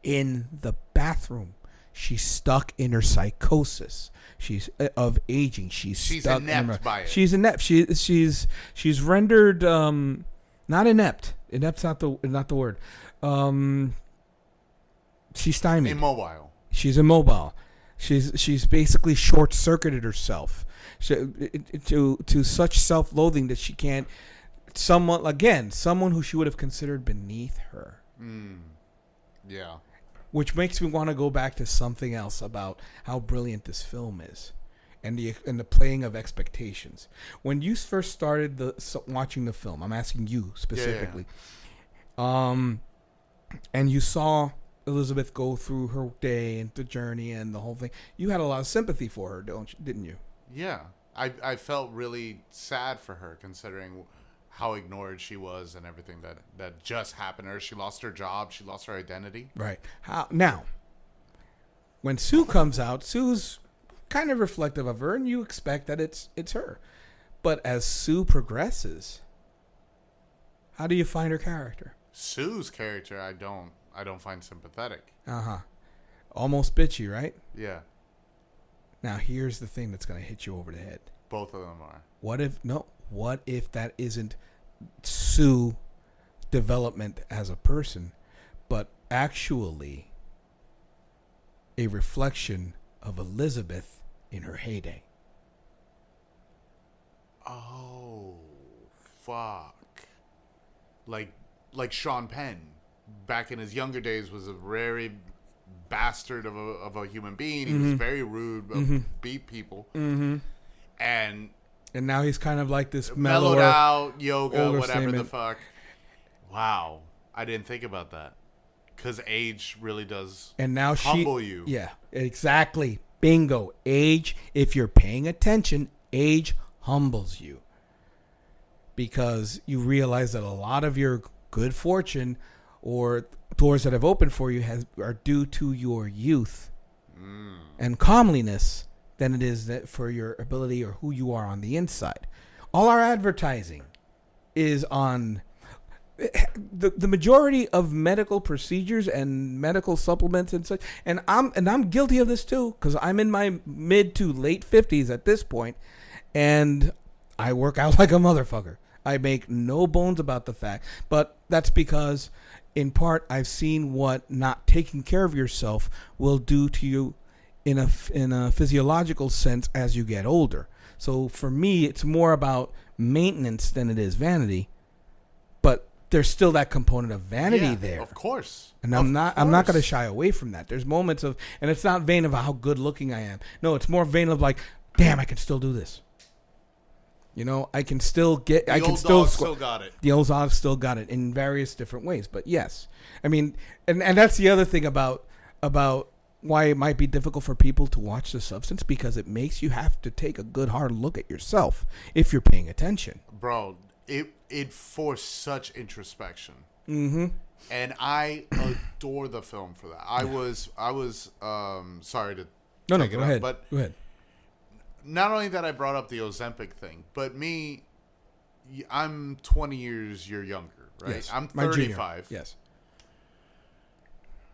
in the bathroom. She's stuck in her psychosis. She's of aging. She's stuck inept by it. She's inept. She's rendered not inept. Inept's not the word. She's stymied. Immobile. She's immobile. She's basically short-circuited herself to such self-loathing that she can't. Someone who she would have considered beneath her. Yeah. Which makes me want to go back to something else about how brilliant this film is, and the playing of expectations. When you first started watching the film, I'm asking you specifically. Yeah. And you saw Elizabeth go through her day and the journey and the whole thing. You had a lot of sympathy for her, didn't you? Yeah. I felt really sad for her considering how ignored she was and everything that just happened to her. She lost her job. She lost her identity. Right. Now, when Sue comes out, Sue's kind of reflective of her, and you expect that it's her. But as Sue progresses, how do you find her character? Sue's character, I don't find sympathetic. Almost bitchy, right? Yeah. Now here's the thing that's going to hit you over the head. Both of them are. What if that isn't Sue development as a person, but actually a reflection of Elizabeth in her heyday? Oh, fuck. Like Sean Penn, back in his younger days, was a very bastard of a human being. He was very rude, beat people. And now he's kind of like this mellowed out, yoga, whatever statement. the fuck. Wow. I didn't think about that. Because age really does and now humble you. Yeah, exactly. Bingo. Age, if you're paying attention, age humbles you. Because you realize that a lot of your good fortune or doors that have opened for you are due to your youth and comeliness than it is that for your ability or who you are on the inside. All our advertising is on the majority of medical procedures and medical supplements and such. And I'm guilty of this too, because I'm in my mid to late 50s at this point, and I work out like a motherfucker. I make no bones about the fact, but that's because in part I've seen what not taking care of yourself will do to you in a physiological sense as you get older. So for me, it's more about maintenance than it is vanity, but there's still that component of vanity there. Of course. And I'm not going to shy away from that. There's moments of, and it's not vain of how good looking I am. No, it's more vain of like, damn, I can still do this. You know, I can still get. The old dog still got it. The old dog still got it in various different ways. But yes, I mean, and that's the other thing about why it might be difficult for people to watch The Substance, because it makes you have to take a good hard look at yourself if you're paying attention. Bro, it forced such introspection. Mm-hmm. And I adore the film for that. I was sorry to go ahead. But go ahead. Not only that I brought up the Ozempic thing, but I'm 20 years younger, right? Yes, I'm 35. Yes.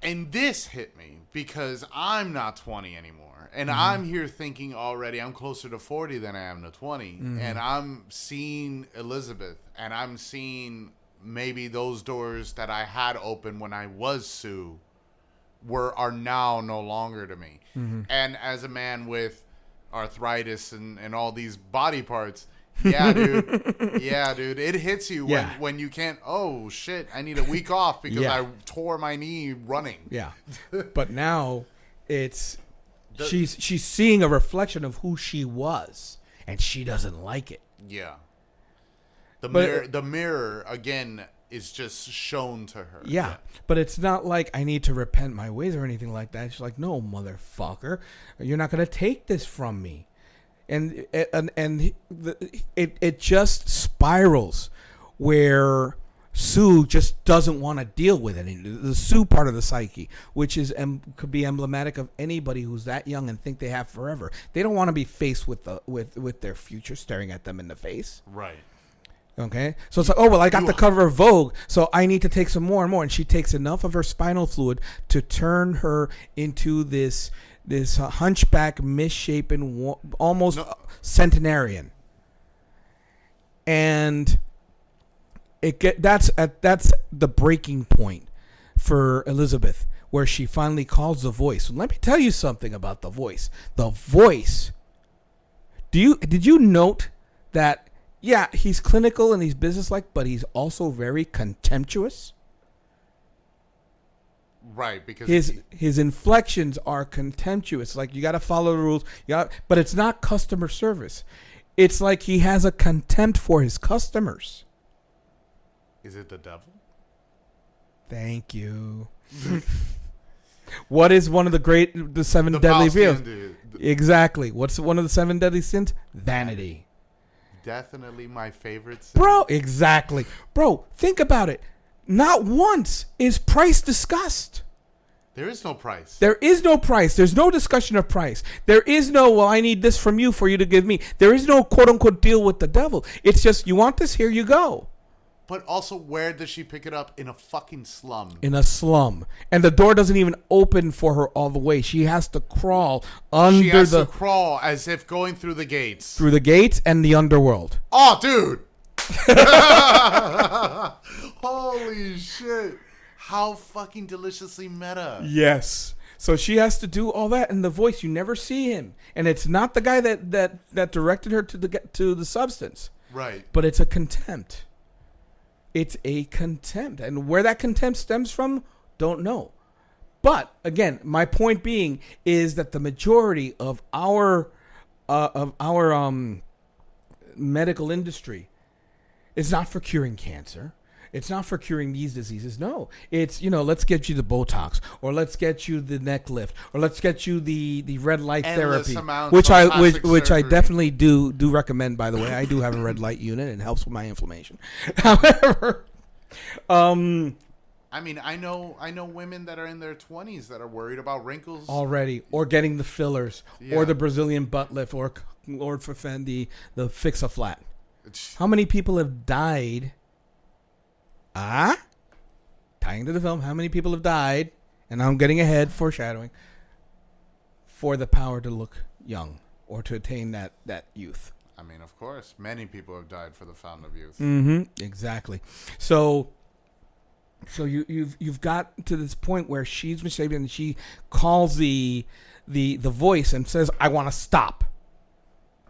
And this hit me because I'm not 20 anymore. And I'm here thinking already I'm closer to 40 than I am to 20. Mm-hmm. And I'm seeing Elizabeth, and I'm seeing maybe those doors that I had open when I was Sue are now no longer to me. Mm-hmm. And as a man with arthritis and all these body parts, dude, it hits you when you can't. Oh shit, I need a week off because I tore my knee running. Yeah, but now it's she's seeing a reflection of who she was, and she doesn't like it. Yeah, the mirror again is just shown to her. Yeah, but it's not like I need to repent my ways or anything like that. She's like, no, motherfucker, you're not gonna take this from me. And it just spirals where Sue just doesn't want to deal with it. The Sue part of the psyche, which is could be emblematic of anybody who's that young and think they have forever. They don't want to be faced with their future staring at them in the face. Right. Okay, so it's like, oh well, I got the cover of Vogue, so I need to take some more and more. And she takes enough of her spinal fluid to turn her into this hunchback, misshapen, almost centenarian. And that's the breaking point for Elizabeth, where she finally calls the voice. Let me tell you something about the voice. The voice. Did you note that? Yeah, he's clinical and he's businesslike, but he's also very contemptuous. Right, because his inflections are contemptuous. Like, you got to follow the rules. But it's not customer service. It's like he has a contempt for his customers. Is it the devil? Thank you. What is one of the seven deadly sins? Exactly. What's one of the seven deadly sins? Vanity. Definitely my favorite sin. Bro, exactly. Bro, think about it. Not once is price discussed. There is no price. There is no price. There's no discussion of price. There is no, well, I need this from you for you to give me. There is no quote-unquote deal with the devil. It's just, you want this, here you go. But also, where does she pick it up? In a fucking slum. In a slum. And the door doesn't even open for her all the way. She has to crawl under She has to crawl as if going through the gates. Through the gates and the underworld. Oh, dude. Holy shit. How fucking deliciously meta. Yes. So she has to do all that, and the voice, you never see him. And it's not the guy that directed her to the substance. Right. But it's a contempt. It's a contempt. And where that contempt stems from, don't know. But, again, my point being is that the majority of our medical industry is not for curing cancer. It's not for curing these diseases. No, it's, let's get you the Botox, or let's get you the neck lift, or let's get you the red light Endless therapy, amounts which of I plastic which I surgery. definitely do recommend. By the way, I do have a red light unit. It helps with my inflammation. However, I mean, I know women that are in their 20s that are worried about wrinkles. already, or getting the fillers, Yeah. or the Brazilian butt lift, or Lord forfend the fix a flat. How many people have died? Tying to the film, how many people have died? And I'm getting ahead, foreshadowing, for the power to look young or to attain that youth. I mean, of course, many people have died for the fountain of youth. Mm-hmm. Exactly. So you've got to this point where she's mistaken, and she calls the voice and says, "I want to stop.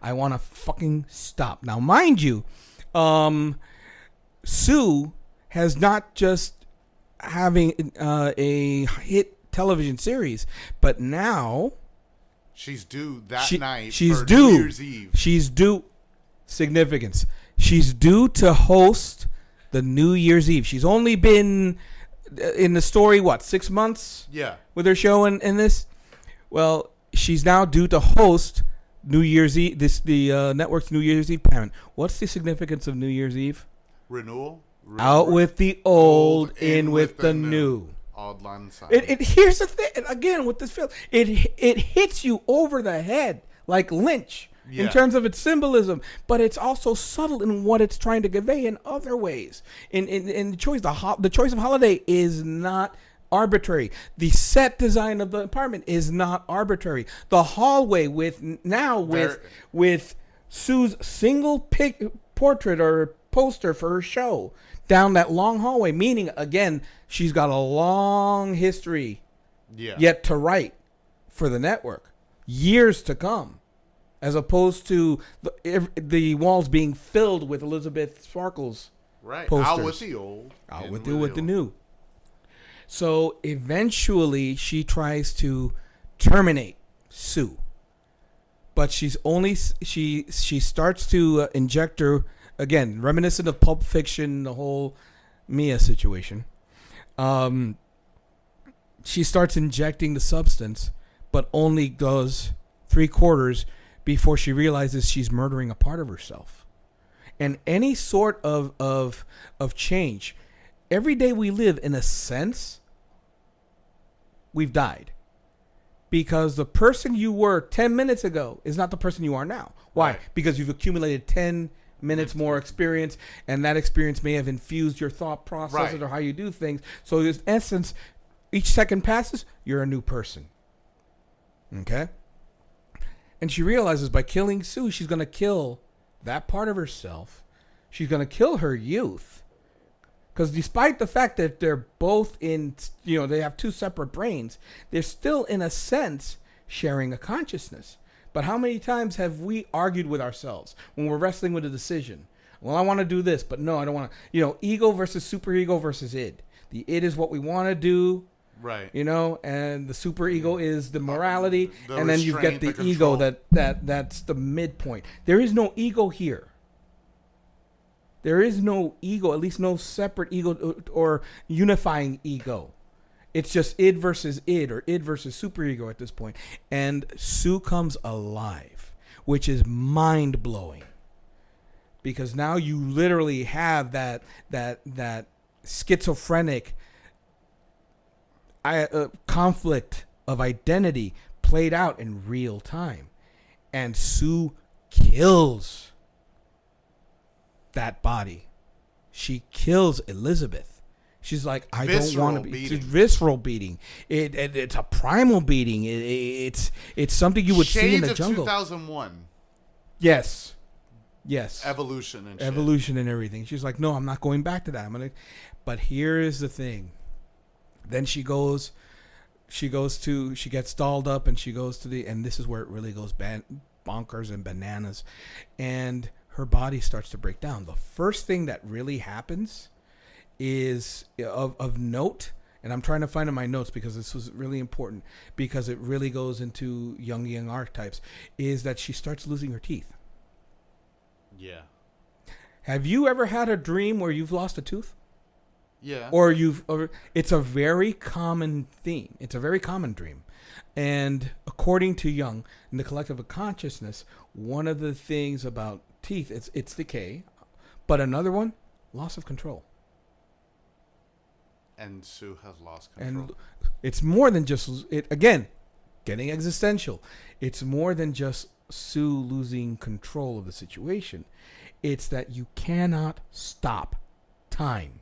I want to fucking stop." Now, mind you, Sue has not just having a hit television series, but now She's due that night she's for due. New Year's Eve. She's due. Significance. She's due to host the New Year's Eve. She's only been in the story, 6 months? Yeah. With her show and this? Well, she's now due to host New Year's Eve, the network's New Year's Eve parent. What's the significance of New Year's Eve? Renewal. Out with the old, in with the new. Odd Lang Syne. It here's the thing again with this film. It hits you over the head like Lynch in Yeah. terms of its symbolism, but it's also subtle in what it's trying to convey in other ways. In the choice, the choice of holiday is not arbitrary. The set design of the apartment is not arbitrary. The hallway with Sue's single portrait or poster for her show down that long hallway, meaning again she's got a long history yet to write for the network, years to come, as opposed to the walls being filled with Elizabeth Sparkle's posters. Out with the old, out with the new. So eventually she tries to terminate Sue, but she starts to inject her, again, reminiscent of Pulp Fiction, the whole Mia situation. She starts injecting the substance, but only goes 3/4 before she realizes she's murdering a part of herself. And any sort of change, every day we live, in a sense, we've died. Because the person you were 10 minutes ago is not the person you are now. Why? Right. Because you've accumulated 10 minutes more experience, and that experience may have infused your thought processes or how you do things. So in essence, each second passes, you're a new person. Okay? And she realizes by killing Sue, she's going to kill that part of herself. She's going to kill her youth. Because despite the fact that they're both they have two separate brains, they're still, in a sense, sharing a consciousness. But how many times have we argued with ourselves when we're wrestling with a decision? Well, I want to do this, but no, I don't want to. Ego versus superego versus id. The id is what we want to do. Right. And the superego is the morality, the and then you've got the restraint, the ego control. that's the midpoint. There is no ego here. There is no ego, at least no separate ego or unifying ego. It's just id versus id, or id versus superego at this point. And Sue comes alive, which is mind-blowing. Because now you literally have that schizophrenic conflict of identity played out in real time. And Sue kills that body. She kills Elizabeth. She's like, I don't want to be. It's a visceral beating. It's a primal beating. It's something you would see in the jungle. Shades of 2001. Yes. Evolution and everything. She's like, no, I'm not going back to that. But here is the thing. Then she gets dolled up, and she goes to and this is where it really goes bonkers and bananas, and her body starts to break down. The first thing that really happens is of note, and I'm trying to find in my notes because this was really important, because it really goes into Jungian archetypes, is that she starts losing her teeth. Yeah. Have you ever had a dream where you've lost a tooth? Yeah. Or it's a very common theme. It's a very common dream. And according to Jung, in the collective of consciousness, one of the things about teeth, it's decay. But another one, loss of control. And Sue has lost control. And it's more than just, again, getting existential. It's more than just Sue losing control of the situation. It's that you cannot stop time.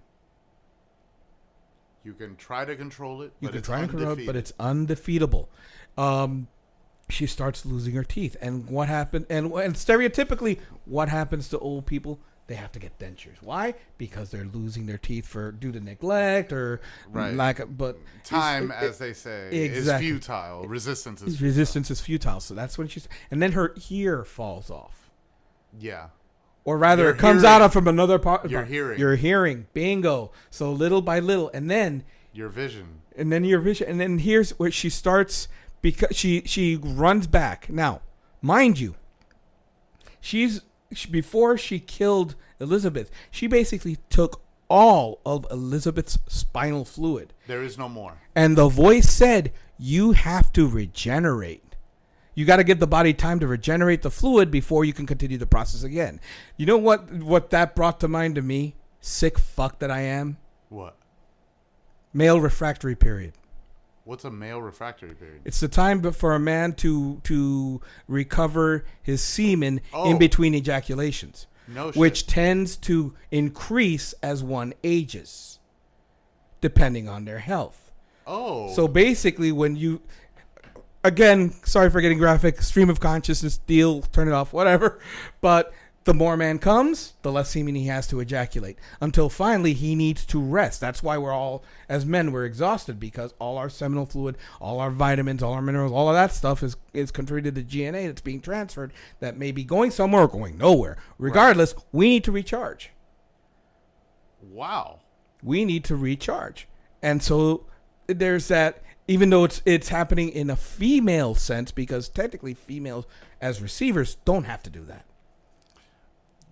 You can try to control it, You but can it's try to control it, undefeated. but it's undefeatable. She starts losing her teeth. And what happened? And stereotypically, what happens to old people? They have to get dentures. Why? Because they're losing their teeth due to neglect or lack of. But time, as they say, is futile. Resistance is futile. So that's when she's. And then her ear falls off. Yeah. Or rather, it comes out from another part. Your hearing. Your hearing. Bingo. So little by little, and then your vision. And then your vision. And then here's where she starts, because she runs back. Now, mind you, before she killed Elizabeth, she basically took all of Elizabeth's spinal fluid. There is no more. And the voice said, you have to regenerate. You got to give the body time to regenerate the fluid before you can continue the process again. You know what that brought to mind to me? Sick fuck that I am. What? Male refractory period. What's a male refractory period? It's the time for a man to recover his semen in between ejaculations. No shit. Which tends to increase as one ages, depending on their health. Oh. So basically, when you... Again, sorry for getting graphic. Stream of consciousness, deal, turn it off, whatever. But the more man comes, the less semen he has to ejaculate. Until finally he needs to rest. That's why we're all, as men, we're exhausted, because all our seminal fluid, all our vitamins, all our minerals, all of that stuff is contributed to GNA that's being transferred that may be going somewhere or going nowhere. Regardless, we need to recharge. Wow. We need to recharge. And so there's that... Even though it's happening in a female sense, because technically females as receivers don't have to do that.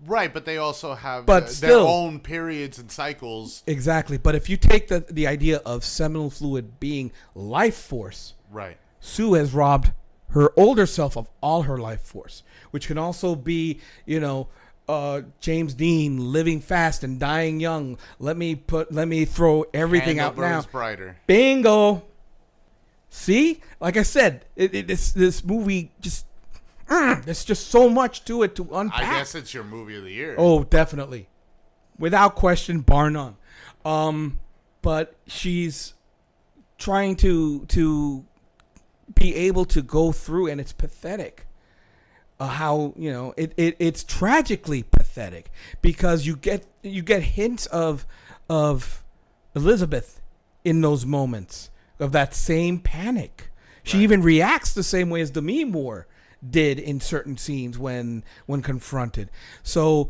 Right, but they also have their own periods and cycles. Exactly. But if you take the idea of seminal fluid being life force, right, Sue has robbed her older self of all her life force, which can also be, James Dean living fast and dying young. Let me throw everything out now. Brighter. Bingo. See, like I said, this movie just there's just so much to it to unpack. I guess it's your movie of the year. Oh, definitely, without question, bar none. But she's trying to be able to go through, and it's pathetic. How it's tragically pathetic, because you get hints of Elizabeth in those moments. Of that same panic. She even reacts the same way as Demi Moore did in certain scenes when confronted. So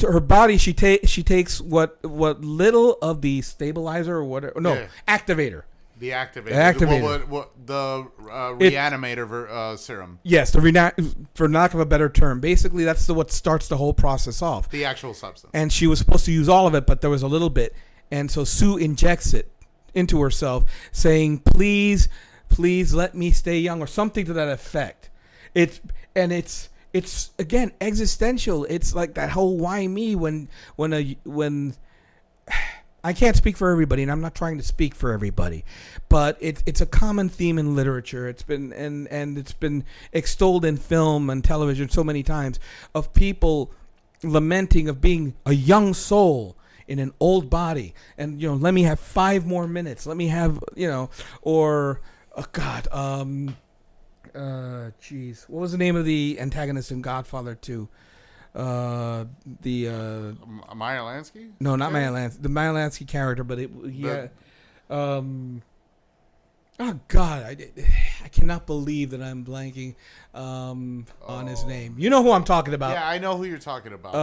her body, she takes what little of the stabilizer or whatever. No, activator. The activator. The activator. The reanimator serum. Yes, for lack of a better term. Basically, that's what starts the whole process off. The actual substance. And she was supposed to use all of it, but there was a little bit. And so Sue injects it into herself, saying, please let me stay young, or something to that effect. It's again existential. It's like that whole why me when I can't speak for everybody, and I'm not trying to speak for everybody, but it's a common theme in literature. It's been and it's been extolled in film and television so many times, of people lamenting of being a young soul in an old body, and let me have 5 more minutes. Let me have what was the name of the antagonist in Godfather 2? Meyer Lansky? No, not Meyer Lansky. The Meyer Lansky character, but oh God, I cannot believe that I'm blanking on his name. You know who I'm talking about. Yeah, I know who you're talking about.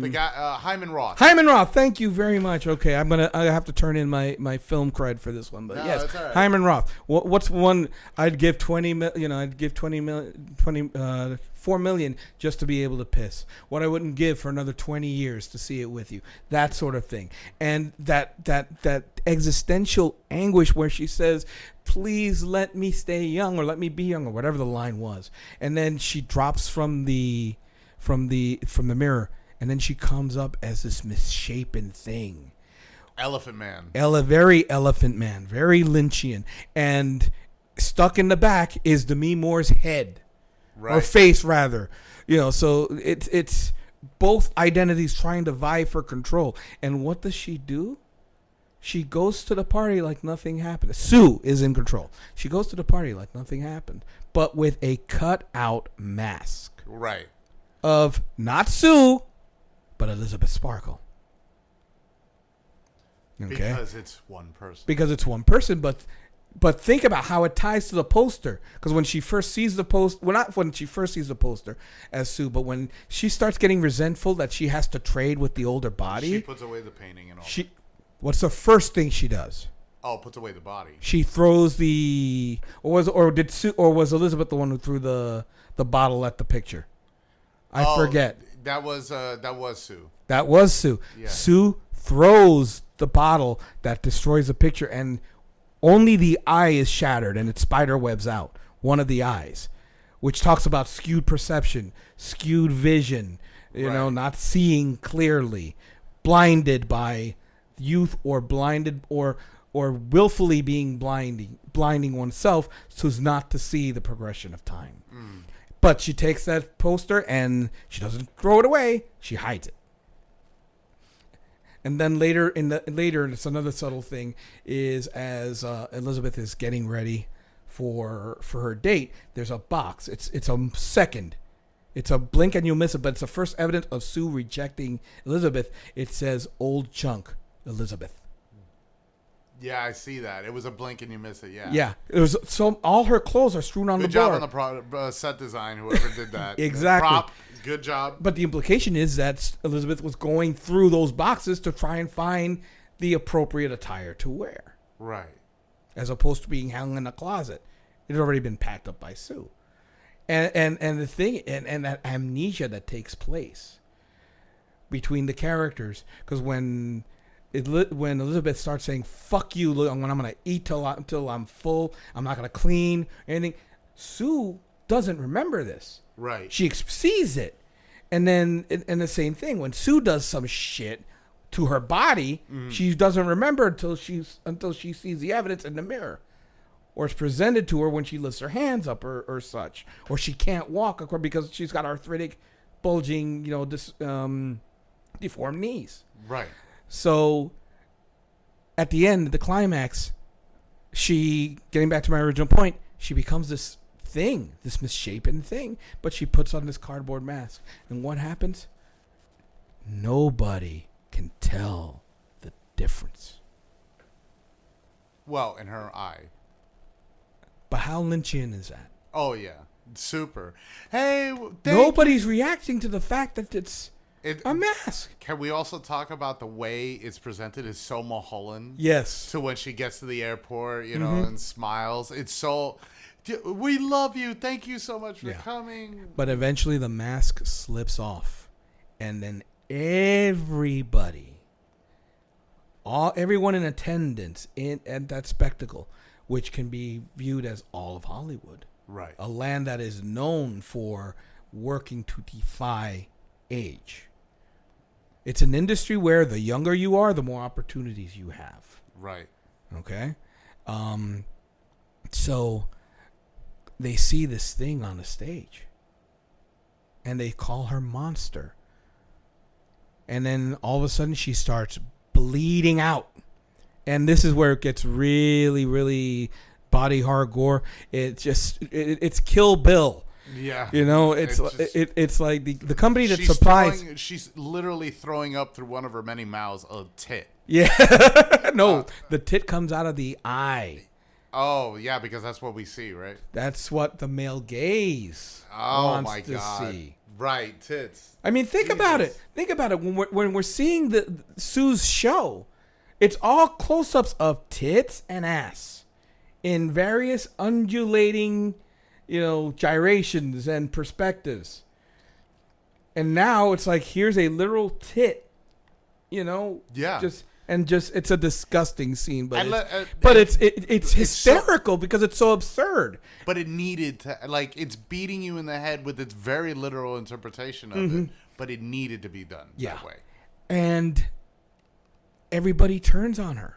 The guy, Hyman Roth. Hyman Roth, thank you very much. Okay, I have to turn in my film cred for this one, but yes, that's all right. Hyman Roth. What's one I'd give 20 I'd give 20 $4 million just to be able to piss. What I wouldn't give for another 20 years to see it with you. That sort of thing. And that existential anguish where she says, please let me stay young or let me be young or whatever the line was. And then she drops from the mirror and then she comes up as this misshapen thing. Elephant Man. Very Elephant Man. Very Lynchian. And stuck in the back is Demi Moore's head. Right. Or face, rather. So it's both identities trying to vie for control. And what does she do? She goes to the party like nothing happened. Sue is in control. She goes to the party like nothing happened, but with a cut-out mask. Right. Of not Sue, but Elizabeth Sparkle. Okay? Because it's one person. But think about how it ties to the poster. Because when she first sees the poster, well, not when she first sees the poster as Sue, but when she starts getting resentful that she has to trade with the older body. She puts away the painting and all. What's the first thing she does? Oh, puts away the body. She throws was Elizabeth the one who threw the bottle at the picture? I forget. That was Sue. That was Sue. Yeah. Sue throws the bottle that destroys the picture, and only the eye is shattered, and it spider webs out one of the eyes, which talks about skewed perception, skewed vision, not seeing clearly, blinded by youth, or blinded or willfully being blinding oneself so as not to see the progression of time. But she takes that poster and she doesn't throw it away, she hides it. And then later, it's another subtle thing, is as Elizabeth is getting ready for her date, there's a box. It's a second. It's a blink and you'll miss it, but it's the first evidence of Sue rejecting Elizabeth. It says, old chunk, Elizabeth. Yeah, I see that. It was a blink and you miss it, yeah. Yeah. It was all her clothes are strewn on the bar. Good job on the set design, whoever did that. Exactly. Prop, good job. But the implication is that Elizabeth was going through those boxes to try and find the appropriate attire to wear. Right. As opposed to being hung in a closet. It had already been packed up by Sue. And the thing, and that amnesia that takes place between the characters, because when Elizabeth starts saying "fuck you," when I'm gonna eat until I'm full, I'm not gonna clean anything, Sue doesn't remember this. Right. She sees it, and then and the same thing when Sue does some shit to her body, she doesn't remember until she sees the evidence in the mirror, or it's presented to her when she lifts her hands up or such, or she can't walk because she's got arthritic, bulging, deformed knees. Right. So, at the end, the climax, getting back to my original point, she becomes this thing, this misshapen thing, but she puts on this cardboard mask. And what happens? Nobody can tell the difference. Well, in her eye. But how Lynchian is that? Oh, yeah. Super. Hey, nobody's reacting to the fact that it's a mask. Can we also talk about the way it's presented is so Mulholland? Yes. To when she gets to the airport, and smiles. It's so, we love you. Thank you so much for coming. But eventually the mask slips off. And then everyone in attendance at that spectacle, which can be viewed as all of Hollywood. Right. A land that is known for working to defy age. It's an industry where the younger you are, the more opportunities you have. Right. Okay? So they see this thing on the stage. And they call her Monster. And then all of a sudden she starts bleeding out. And this is where it gets really, really body horror gore. It's Kill Bill. Yeah. It's like the company that supplies. She's literally throwing up through one of her many mouths a tit. Yeah. No, the tit comes out of the eye. Oh, yeah, because that's what we see, right? That's what the male gaze wants to see. Right, tits. I mean, think about it. Think about it. When we're seeing the Sue's show, it's all close-ups of tits and ass in various undulating gyrations and perspectives. And now it's like, here's a literal tit, Yeah. It's a disgusting scene, but And it's hysterical because it's so absurd. But it needed to, it's beating you in the head with its very literal interpretation of it, but it needed to be done that way. And everybody turns on her.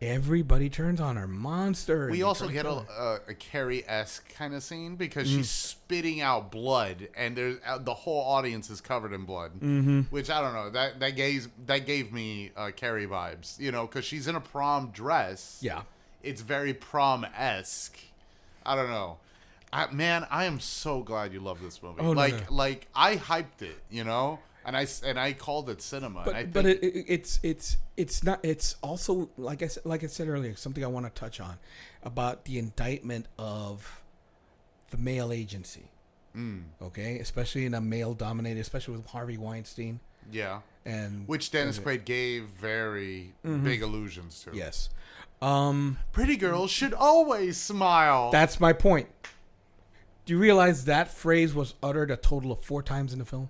Everybody turns on her. Monster. We also get a Carrie-esque kind of scene because she's spitting out blood, and there's the whole audience is covered in blood. Which I don't know. That gave me Carrie vibes, because she's in a prom dress. Yeah, it's very prom-esque. I don't know. I am so glad you love this movie. Oh, no. I hyped it, and I called it cinema. But it's not. It's also like I said earlier, something I want to touch on about the indictment of the male agency. Okay, especially in a male-dominated, especially with Harvey Weinstein. Yeah, and which Dennis Quaid gave very big allusions to. Yes, pretty girls should always smile. That's my point. Do you realize that phrase was uttered a total of 4 times in the film?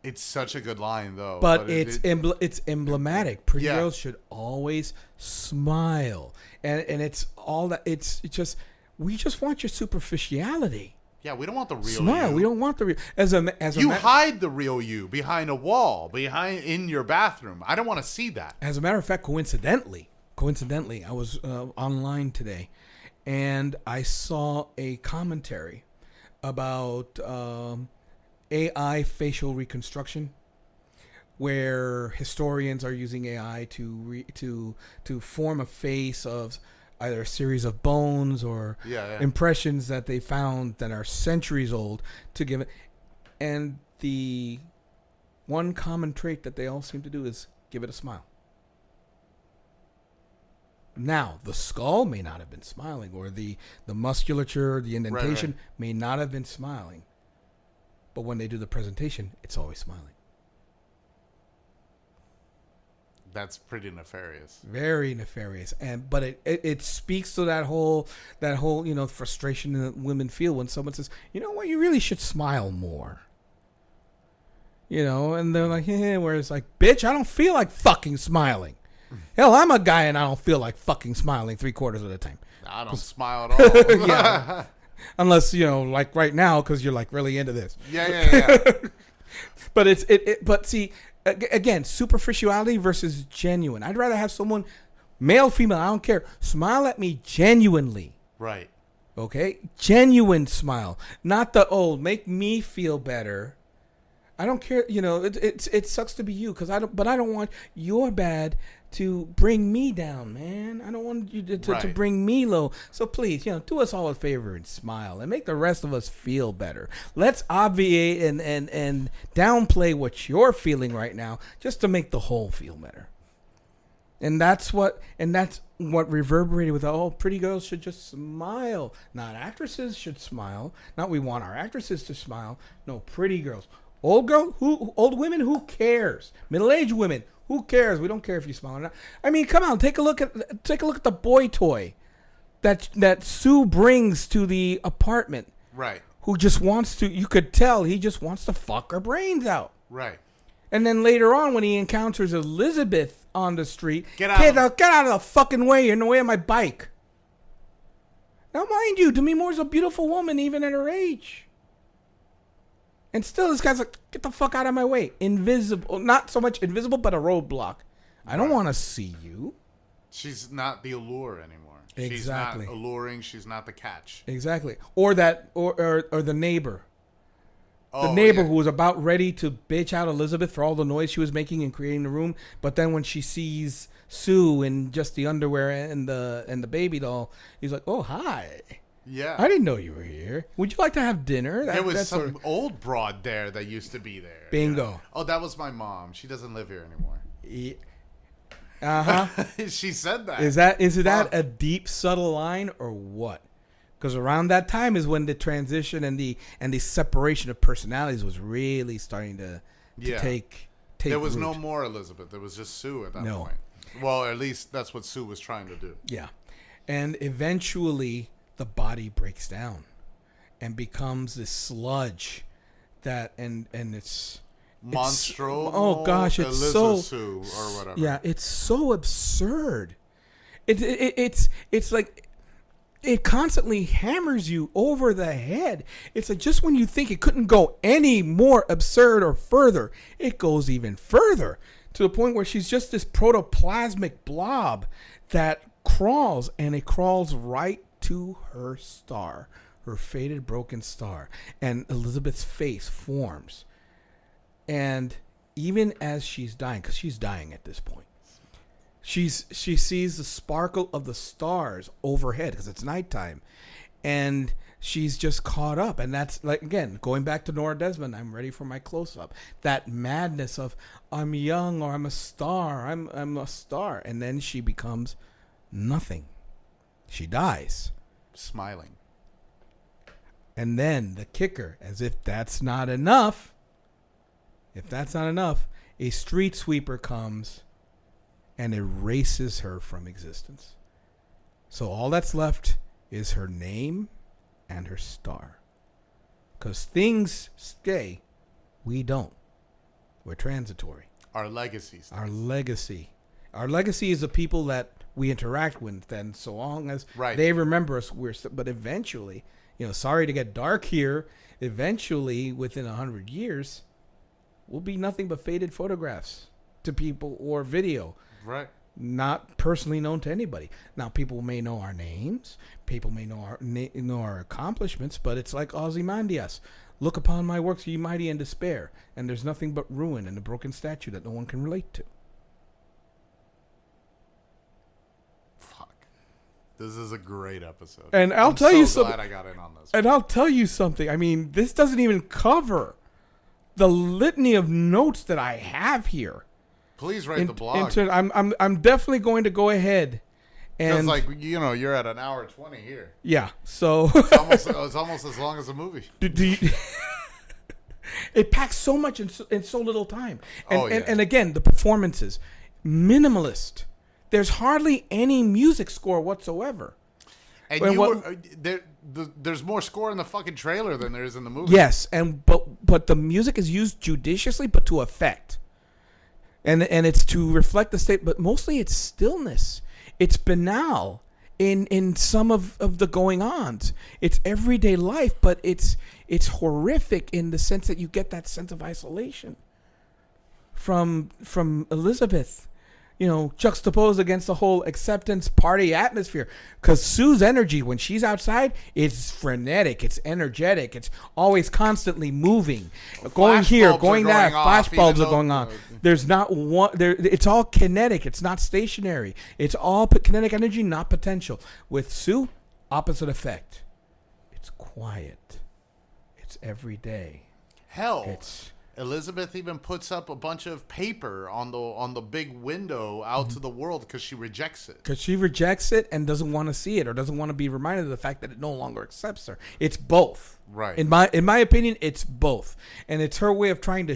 It's such a good line, though. But it's emblematic. Pretty girls should always smile, and it's all that. It's just we just want your superficiality. Yeah, we don't want the real smile. You. We don't want the real. You hide the real you behind a wall, in your bathroom. I don't want to see that. As a matter of fact, coincidentally, I was online today, and I saw a commentary about AI facial reconstruction, where historians are using AI to form a face of either a series of bones or impressions that they found that are centuries old to give it. And the one common trait that they all seem to do is give it a smile. Now, the skull may not have been smiling, or the musculature, the indentation may not have been smiling. But when they do the presentation, it's always smiling. That's pretty nefarious. Very nefarious, but it speaks to that whole frustration that women feel when someone says, you know what, you really should smile more. And they're like, where it's like, bitch, I don't feel like fucking smiling. Hell, I'm a guy and I don't feel like fucking smiling 3/4 of the time. I don't smile at all. Yeah. Unless, like right now, because you're like really into this. Yeah. But but see, again, superficiality versus genuine. I'd rather have someone, male, female, I don't care, smile at me genuinely. Right. Okay? Genuine smile. Not the, make me feel better. I don't care, it sucks to be you, but I don't want your bad to bring me down, man. I don't want you to bring me low. So please, do us all a favor and smile and make the rest of us feel better. Let's obviate and downplay what you're feeling right now just to make the whole feel better. And that's what reverberated with, pretty girls should just smile. Not actresses should smile. Not we want our actresses to smile. No, pretty girls. Old women, who cares? Middle-aged women, who cares? We don't care if you smile or not. I mean, come on, take a look at the boy toy that Sue brings to the apartment. Right. Who just wants to? You could tell he just wants to fuck her brains out. Right. And then later on, when he encounters Elizabeth on the street, get out of the fucking way! You're in the way of my bike. Now, mind you, Demi Moore's a beautiful woman, even at her age. And still, this guy's like, get the fuck out of my way. Invisible. Not so much invisible, but a roadblock. I don't want to see you. She's not the allure anymore. Exactly. She's not alluring. She's not the catch. Exactly. Or the neighbor. The neighbor who was about ready to bitch out Elizabeth for all the noise she was making and creating the room. But then when she sees Sue in just the underwear and the baby doll, he's like, oh, hi. Yeah. I didn't know you were here. Would you like to have dinner? There was some old broad there that used to be there. Bingo. Oh, that was my mom. She doesn't live here anymore. Yeah. She said that. Is that a deep, subtle line or what? Because around that time is when the transition and the separation of personalities was really starting to take There was root. no more Elizabeth. There was just Sue at that point. Well, at least that's what Sue was trying to do. Yeah. And eventually the body breaks down and becomes this sludge that and it's Monstro. Oh gosh, it's Elizasu, or whatever. Yeah, it's so absurd. It's like it constantly hammers you over the head. It's like just when you think it couldn't go any more absurd or further, it goes even further to the point where she's just this protoplasmic blob that crawls, and it crawls right to her star, her faded, broken star, and Elizabeth's face forms. And even as she's dying, because she's dying at this point, she sees the sparkle of the stars overhead because it's nighttime, and she's just caught up. And that's like, again, going back to Nora Desmond, I'm ready for my close-up. That madness of I'm young, or I'm a star, I'm a star, and then she becomes nothing. She dies, smiling. and then the kicker, as if that's not enough. If that's not enough, a street sweeper comes and erases her from existence. So all that's left is her name and her star. Because things stay, we don't. We're transitory. Our legacies. Our legacy. Our legacy is the people that we interact with, and so long as they remember us, but eventually, sorry to get dark here, eventually, within 100 years, we'll be nothing but faded photographs to people or video. Right. Not personally known to anybody. Now, people may know our names. People may know our accomplishments, but it's like Ozymandias. Look upon my works, ye mighty, in despair. And there's nothing but ruin and a broken statue that no one can relate to. Fuck. This is a great episode. And I'm so glad I got in on this. And I'll tell you something. I mean, this doesn't even cover the litany of notes that I have here. Please write the blog. I'm definitely going to go ahead and you're at an hour 20 here. Yeah, so it's almost as long as a movie. It packs so much in so little time. And again, the performances, minimalist. There's hardly any music score whatsoever. And there's more score in the fucking trailer than there is in the movie. Yes, but the music is used judiciously, but to effect. And it's to reflect the state, but mostly it's stillness. It's banal in some of the going-ons. It's everyday life, but it's horrific in the sense that you get that sense of isolation from Elizabeth. Juxtaposed against the whole acceptance party atmosphere. Because Sue's energy, when she's outside, is frenetic. It's energetic. It's always constantly moving. Going here, going there. Flashbulbs are going on. There's not one. It's all kinetic. It's not stationary. It's all kinetic energy, not potential. With Sue, opposite effect. It's quiet. It's everyday. Hell. Elizabeth even puts up a bunch of paper on the big window out to the world because she rejects it. Because she rejects it and doesn't want to see it, or doesn't want to be reminded of the fact that it no longer accepts her. It's both. Right. In my opinion, it's both, and it's her way of trying to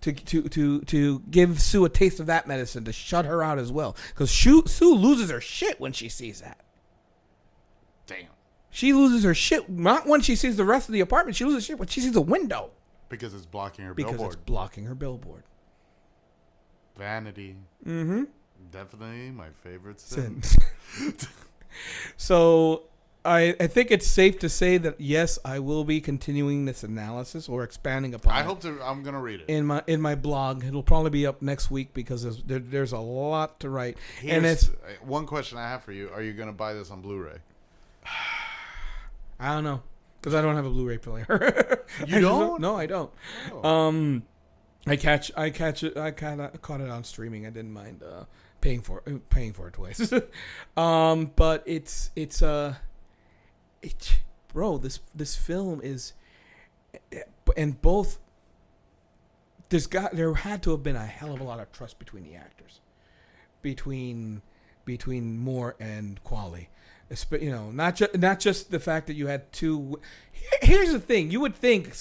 to give Sue a taste of that medicine, to shut her out as well. Because Sue loses her shit when she sees that. Damn. She loses her shit not when she sees the rest of the apartment. She loses shit when she sees the window. Because it's blocking her billboard. Because it's blocking her billboard. Vanity. Mm-hmm. Definitely my favorite sin. So I think it's safe to say that, yes, I will be continuing this analysis or expanding upon I'm going to read it. In my blog. It'll probably be up next week because there's a lot to write. Here's one question I have for you. Are you going to buy this on Blu-ray? I don't know. Because I don't have a Blu-ray player. You don't? No, I don't. Oh. I catch it. I kind of caught it on streaming. I didn't mind paying for it twice. But it's bro. This film is, and both. There had to have been a hell of a lot of trust between the actors, between Moore and Qualley. Not just the fact that you had two. Here's the thing: you would think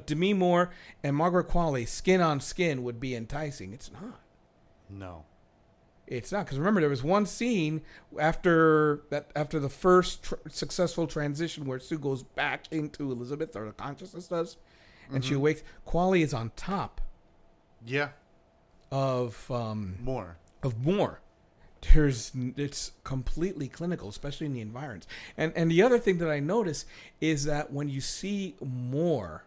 Demi Moore and Margaret Qualley skin on skin would be enticing. It's not. No. It's not, because remember there was one scene after the first successful transition where Sue goes back into Elizabeth, or the consciousness does, and she awakes. Quali is on top. Yeah. Of more. It's completely clinical, especially in the environs. And the other thing that I notice is that when you see more,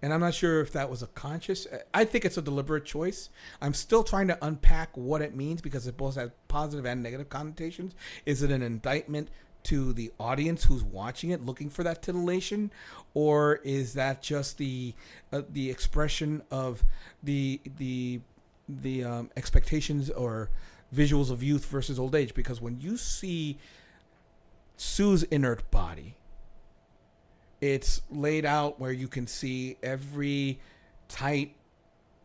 and I'm not sure if that was a conscious, I think it's a deliberate choice. I'm still trying to unpack what it means, because it both has positive and negative connotations. Is it an indictment to the audience who's watching it, looking for that titillation, or is that just the expression of the expectations or visuals of youth versus old age? Because when you see Sue's inert body, it's laid out where you can see every tight,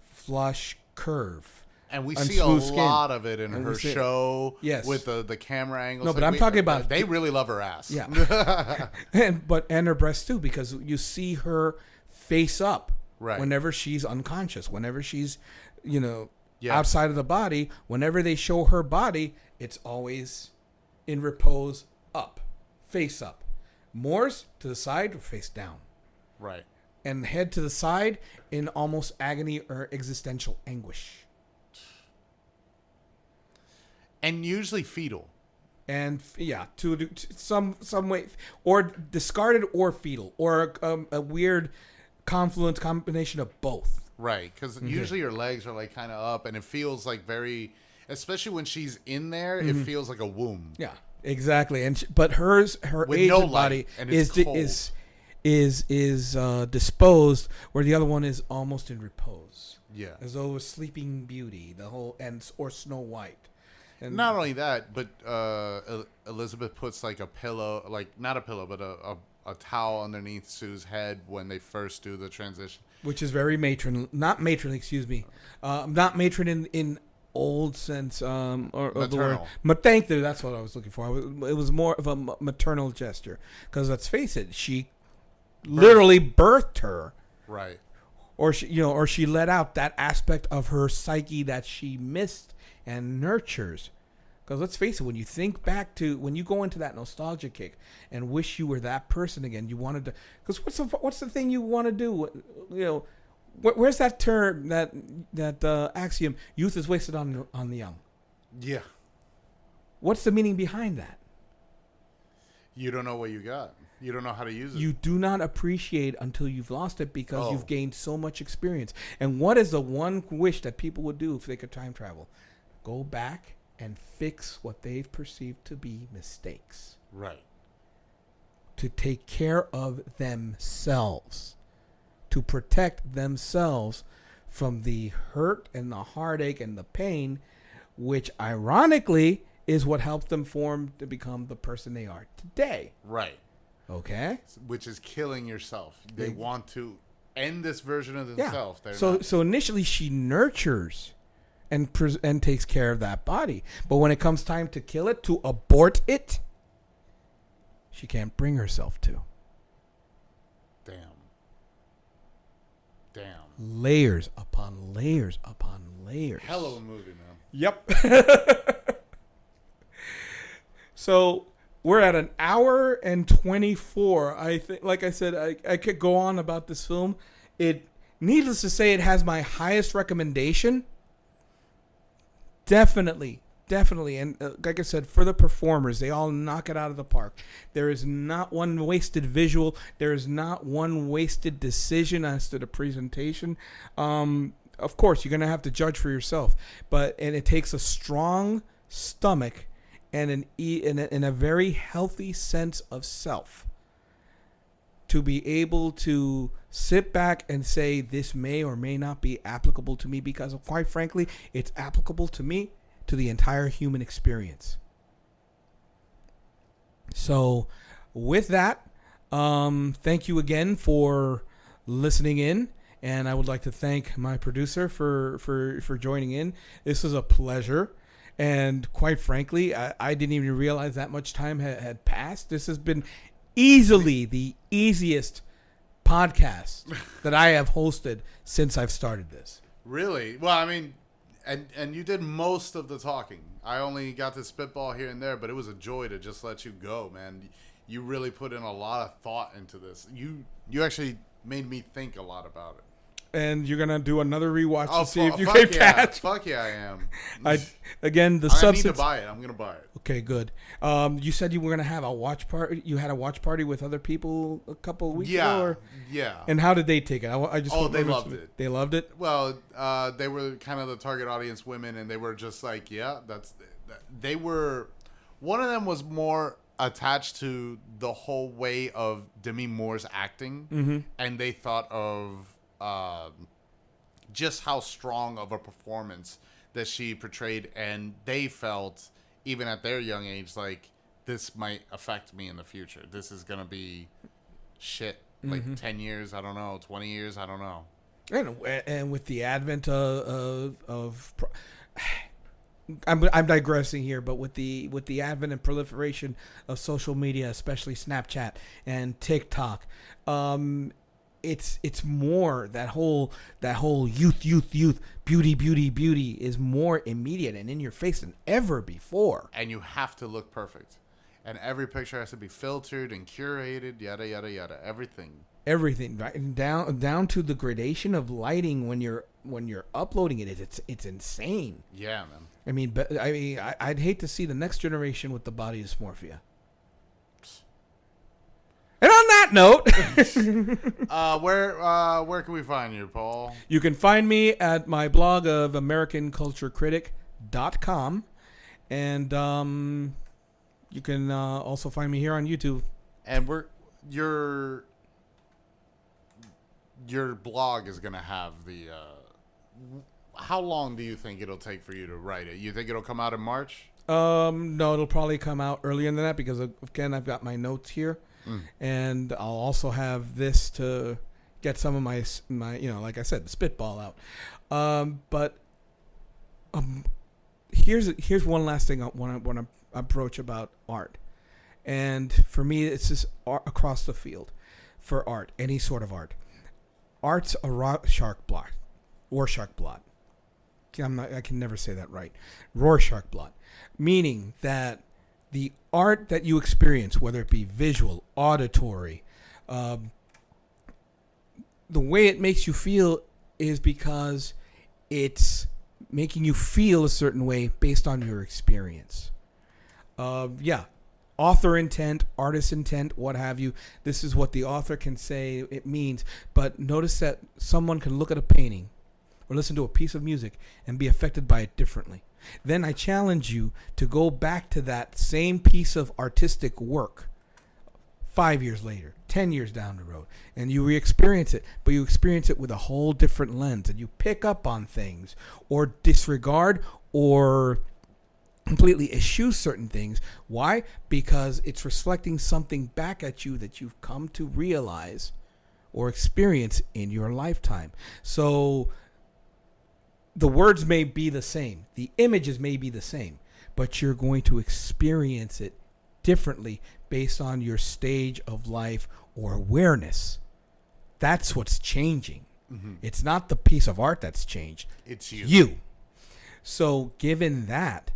flush curve. And we see a lot of it in her show, yes, with the camera angles. No, but I'm talking about... They really love her ass. Yeah. and her breasts too, because you see her face up whenever she's unconscious, whenever she's, outside of the body. Whenever they show her body, it's always in repose, up, face up. Moore's to the side or face down. Right. And head to the side in almost agony or existential anguish. And usually fetal. And to some way, or discarded or fetal, or a weird confluence combination of both. Right, because usually her legs are like kind of up, and it feels like very, especially when she's in there, it feels like a womb. Yeah, exactly. And but her with aged no body and is disposed, where the other one is almost in repose. Yeah, as though it was Sleeping Beauty, or Snow White. And not only that, but Elizabeth puts like a pillow, like not a pillow, but a towel underneath Sue's head when they first do the transition. Which is very not matronly, excuse me. Not matron in old sense, or the word. But thank you, that's what I was looking for. It was more of a maternal gesture. Because let's face it, she literally birthed her. Right. Or she let out that aspect of her psyche that she missed and nurtures. Because let's face it, when you think back to when you go into that nostalgia kick and wish you were that person again, you wanted to. Because what's the thing you want to do? Where's that term, that axiom? Youth is wasted on the young. Yeah. What's the meaning behind that? You don't know what you got. You don't know how to use it. You do not appreciate until you've lost it, because you've gained so much experience. And what is the one wish that people would do if they could time travel? Go back and fix what they've perceived to be mistakes. Right. To take care of themselves. To protect themselves from the hurt and the heartache and the pain, which ironically is what helped them form to become the person they are today. Right. Okay. Which is killing yourself. They want to end this version of themselves. Yeah. So initially she nurtures and takes care of that body. But when it comes time to kill it, to abort she can't bring herself to. Damn. Layers upon layers upon layers. Hell of a movie, man. Yep. So we're at an hour and 24. I think, like I said, I could go on about this film. Needless to say, it has my highest recommendation. Definitely. And like I said, for the performers, they all knock it out of the park. There is not one wasted visual. There is not one wasted decision as to the presentation. Of course, you're going to have to judge for yourself. And it takes a strong stomach and a very healthy sense of self to be able to sit back and say, this may or may not be applicable to me, because quite frankly, it's applicable to me, to the entire human experience. So with that, thank you again for listening in. And I would like to thank my producer for joining in. This was a pleasure. And quite frankly, I didn't even realize that much time had passed. This has been easily the easiest podcast that I have hosted since I've started this. Really? Well, I mean, And you did most of the talking. I only got to spitball here and there, but it was a joy to just let you go, man. You really put in a lot of thought into this. You actually made me think a lot about it. And you're gonna do another rewatch to see if you fuck can yeah. catch. Fuck yeah, I am. I need to buy it. I'm gonna buy it. Okay, good. You said you were gonna have a watch party. You had a watch party with other people a couple of weeks ago. Or? Yeah. And how did they take it? I just they loved it. They loved it. Well, they were kind of the target audience, women, and they were just like, yeah, they were. One of them was more attached to the whole way of Demi Moore's acting, and they thought of just how strong of a performance that she portrayed, and they felt, even at their young age, like, this might affect me in the future. This is gonna be shit. Like 10 years, I don't know. 20 years, I don't know. And with the advent of I'm digressing here, but with the advent and proliferation of social media, especially Snapchat and TikTok, it's more that whole youth, beauty is more immediate and in your face than ever before. And you have to look perfect, and every picture has to be filtered and curated, yada yada yada, everything, right? Down to the gradation of lighting when you're uploading it. It's insane. Yeah, man. I'd hate to see the next generation with the body dysmorphia. And on that note, where can we find you, Paul? You can find me at my blog of AmericanCultureCritic.com, and you can also find me here on YouTube. And your blog is gonna have the. How long do you think it'll take for you to write it? You think it'll come out in March? No, it'll probably come out earlier than that because again, I've got my notes here. And I'll also have this to get some of my like I said, the spitball out. But here's one last thing I want to approach about art. And for me, it's just art across the field for art, any sort of art. Art's a Rorschach blot. I can never say that right. Rorschach blot, meaning that the art that you experience, whether it be visual, auditory, the way it makes you feel is because it's making you feel a certain way based on your experience. Author intent, artist intent, what have you. This is what the author can say it means. But notice that someone can look at a painting or listen to a piece of music and be affected by it differently. Then I challenge you to go back to that same piece of artistic work 5 years later, 10 years down the road, and you re-experience it, but you experience it with a whole different lens, and you pick up on things or disregard or completely eschew certain things. Why? Because it's reflecting something back at you that you've come to realize or experience in your lifetime. So the words may be the same, the images may be the same, but you're going to experience it differently based on your stage of life or awareness. That's what's changing. It's not the piece of art that's changed. It's you. So given that,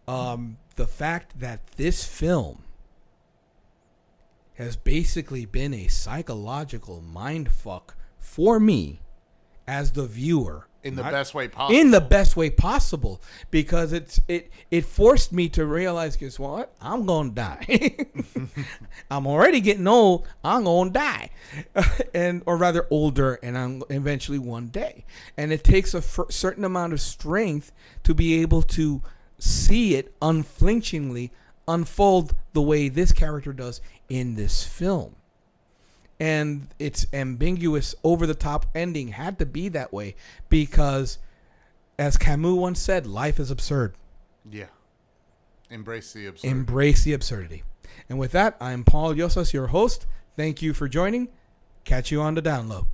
the fact that this film has basically been a psychological mindfuck for me as the viewer. In the best way possible. In the best way possible. Because it forced me to realize, guess what? I'm going to die. I'm already getting old. I'm going to die. Or rather older, and I'm eventually one day. And it takes a certain amount of strength to be able to see it unflinchingly unfold the way this character does in this film. And its ambiguous, over-the-top ending had to be that way because, as Camus once said, life is absurd. Yeah. Embrace the absurdity. Embrace the absurdity. And with that, I'm Paul Yosas, your host. Thank you for joining. Catch you on the down low.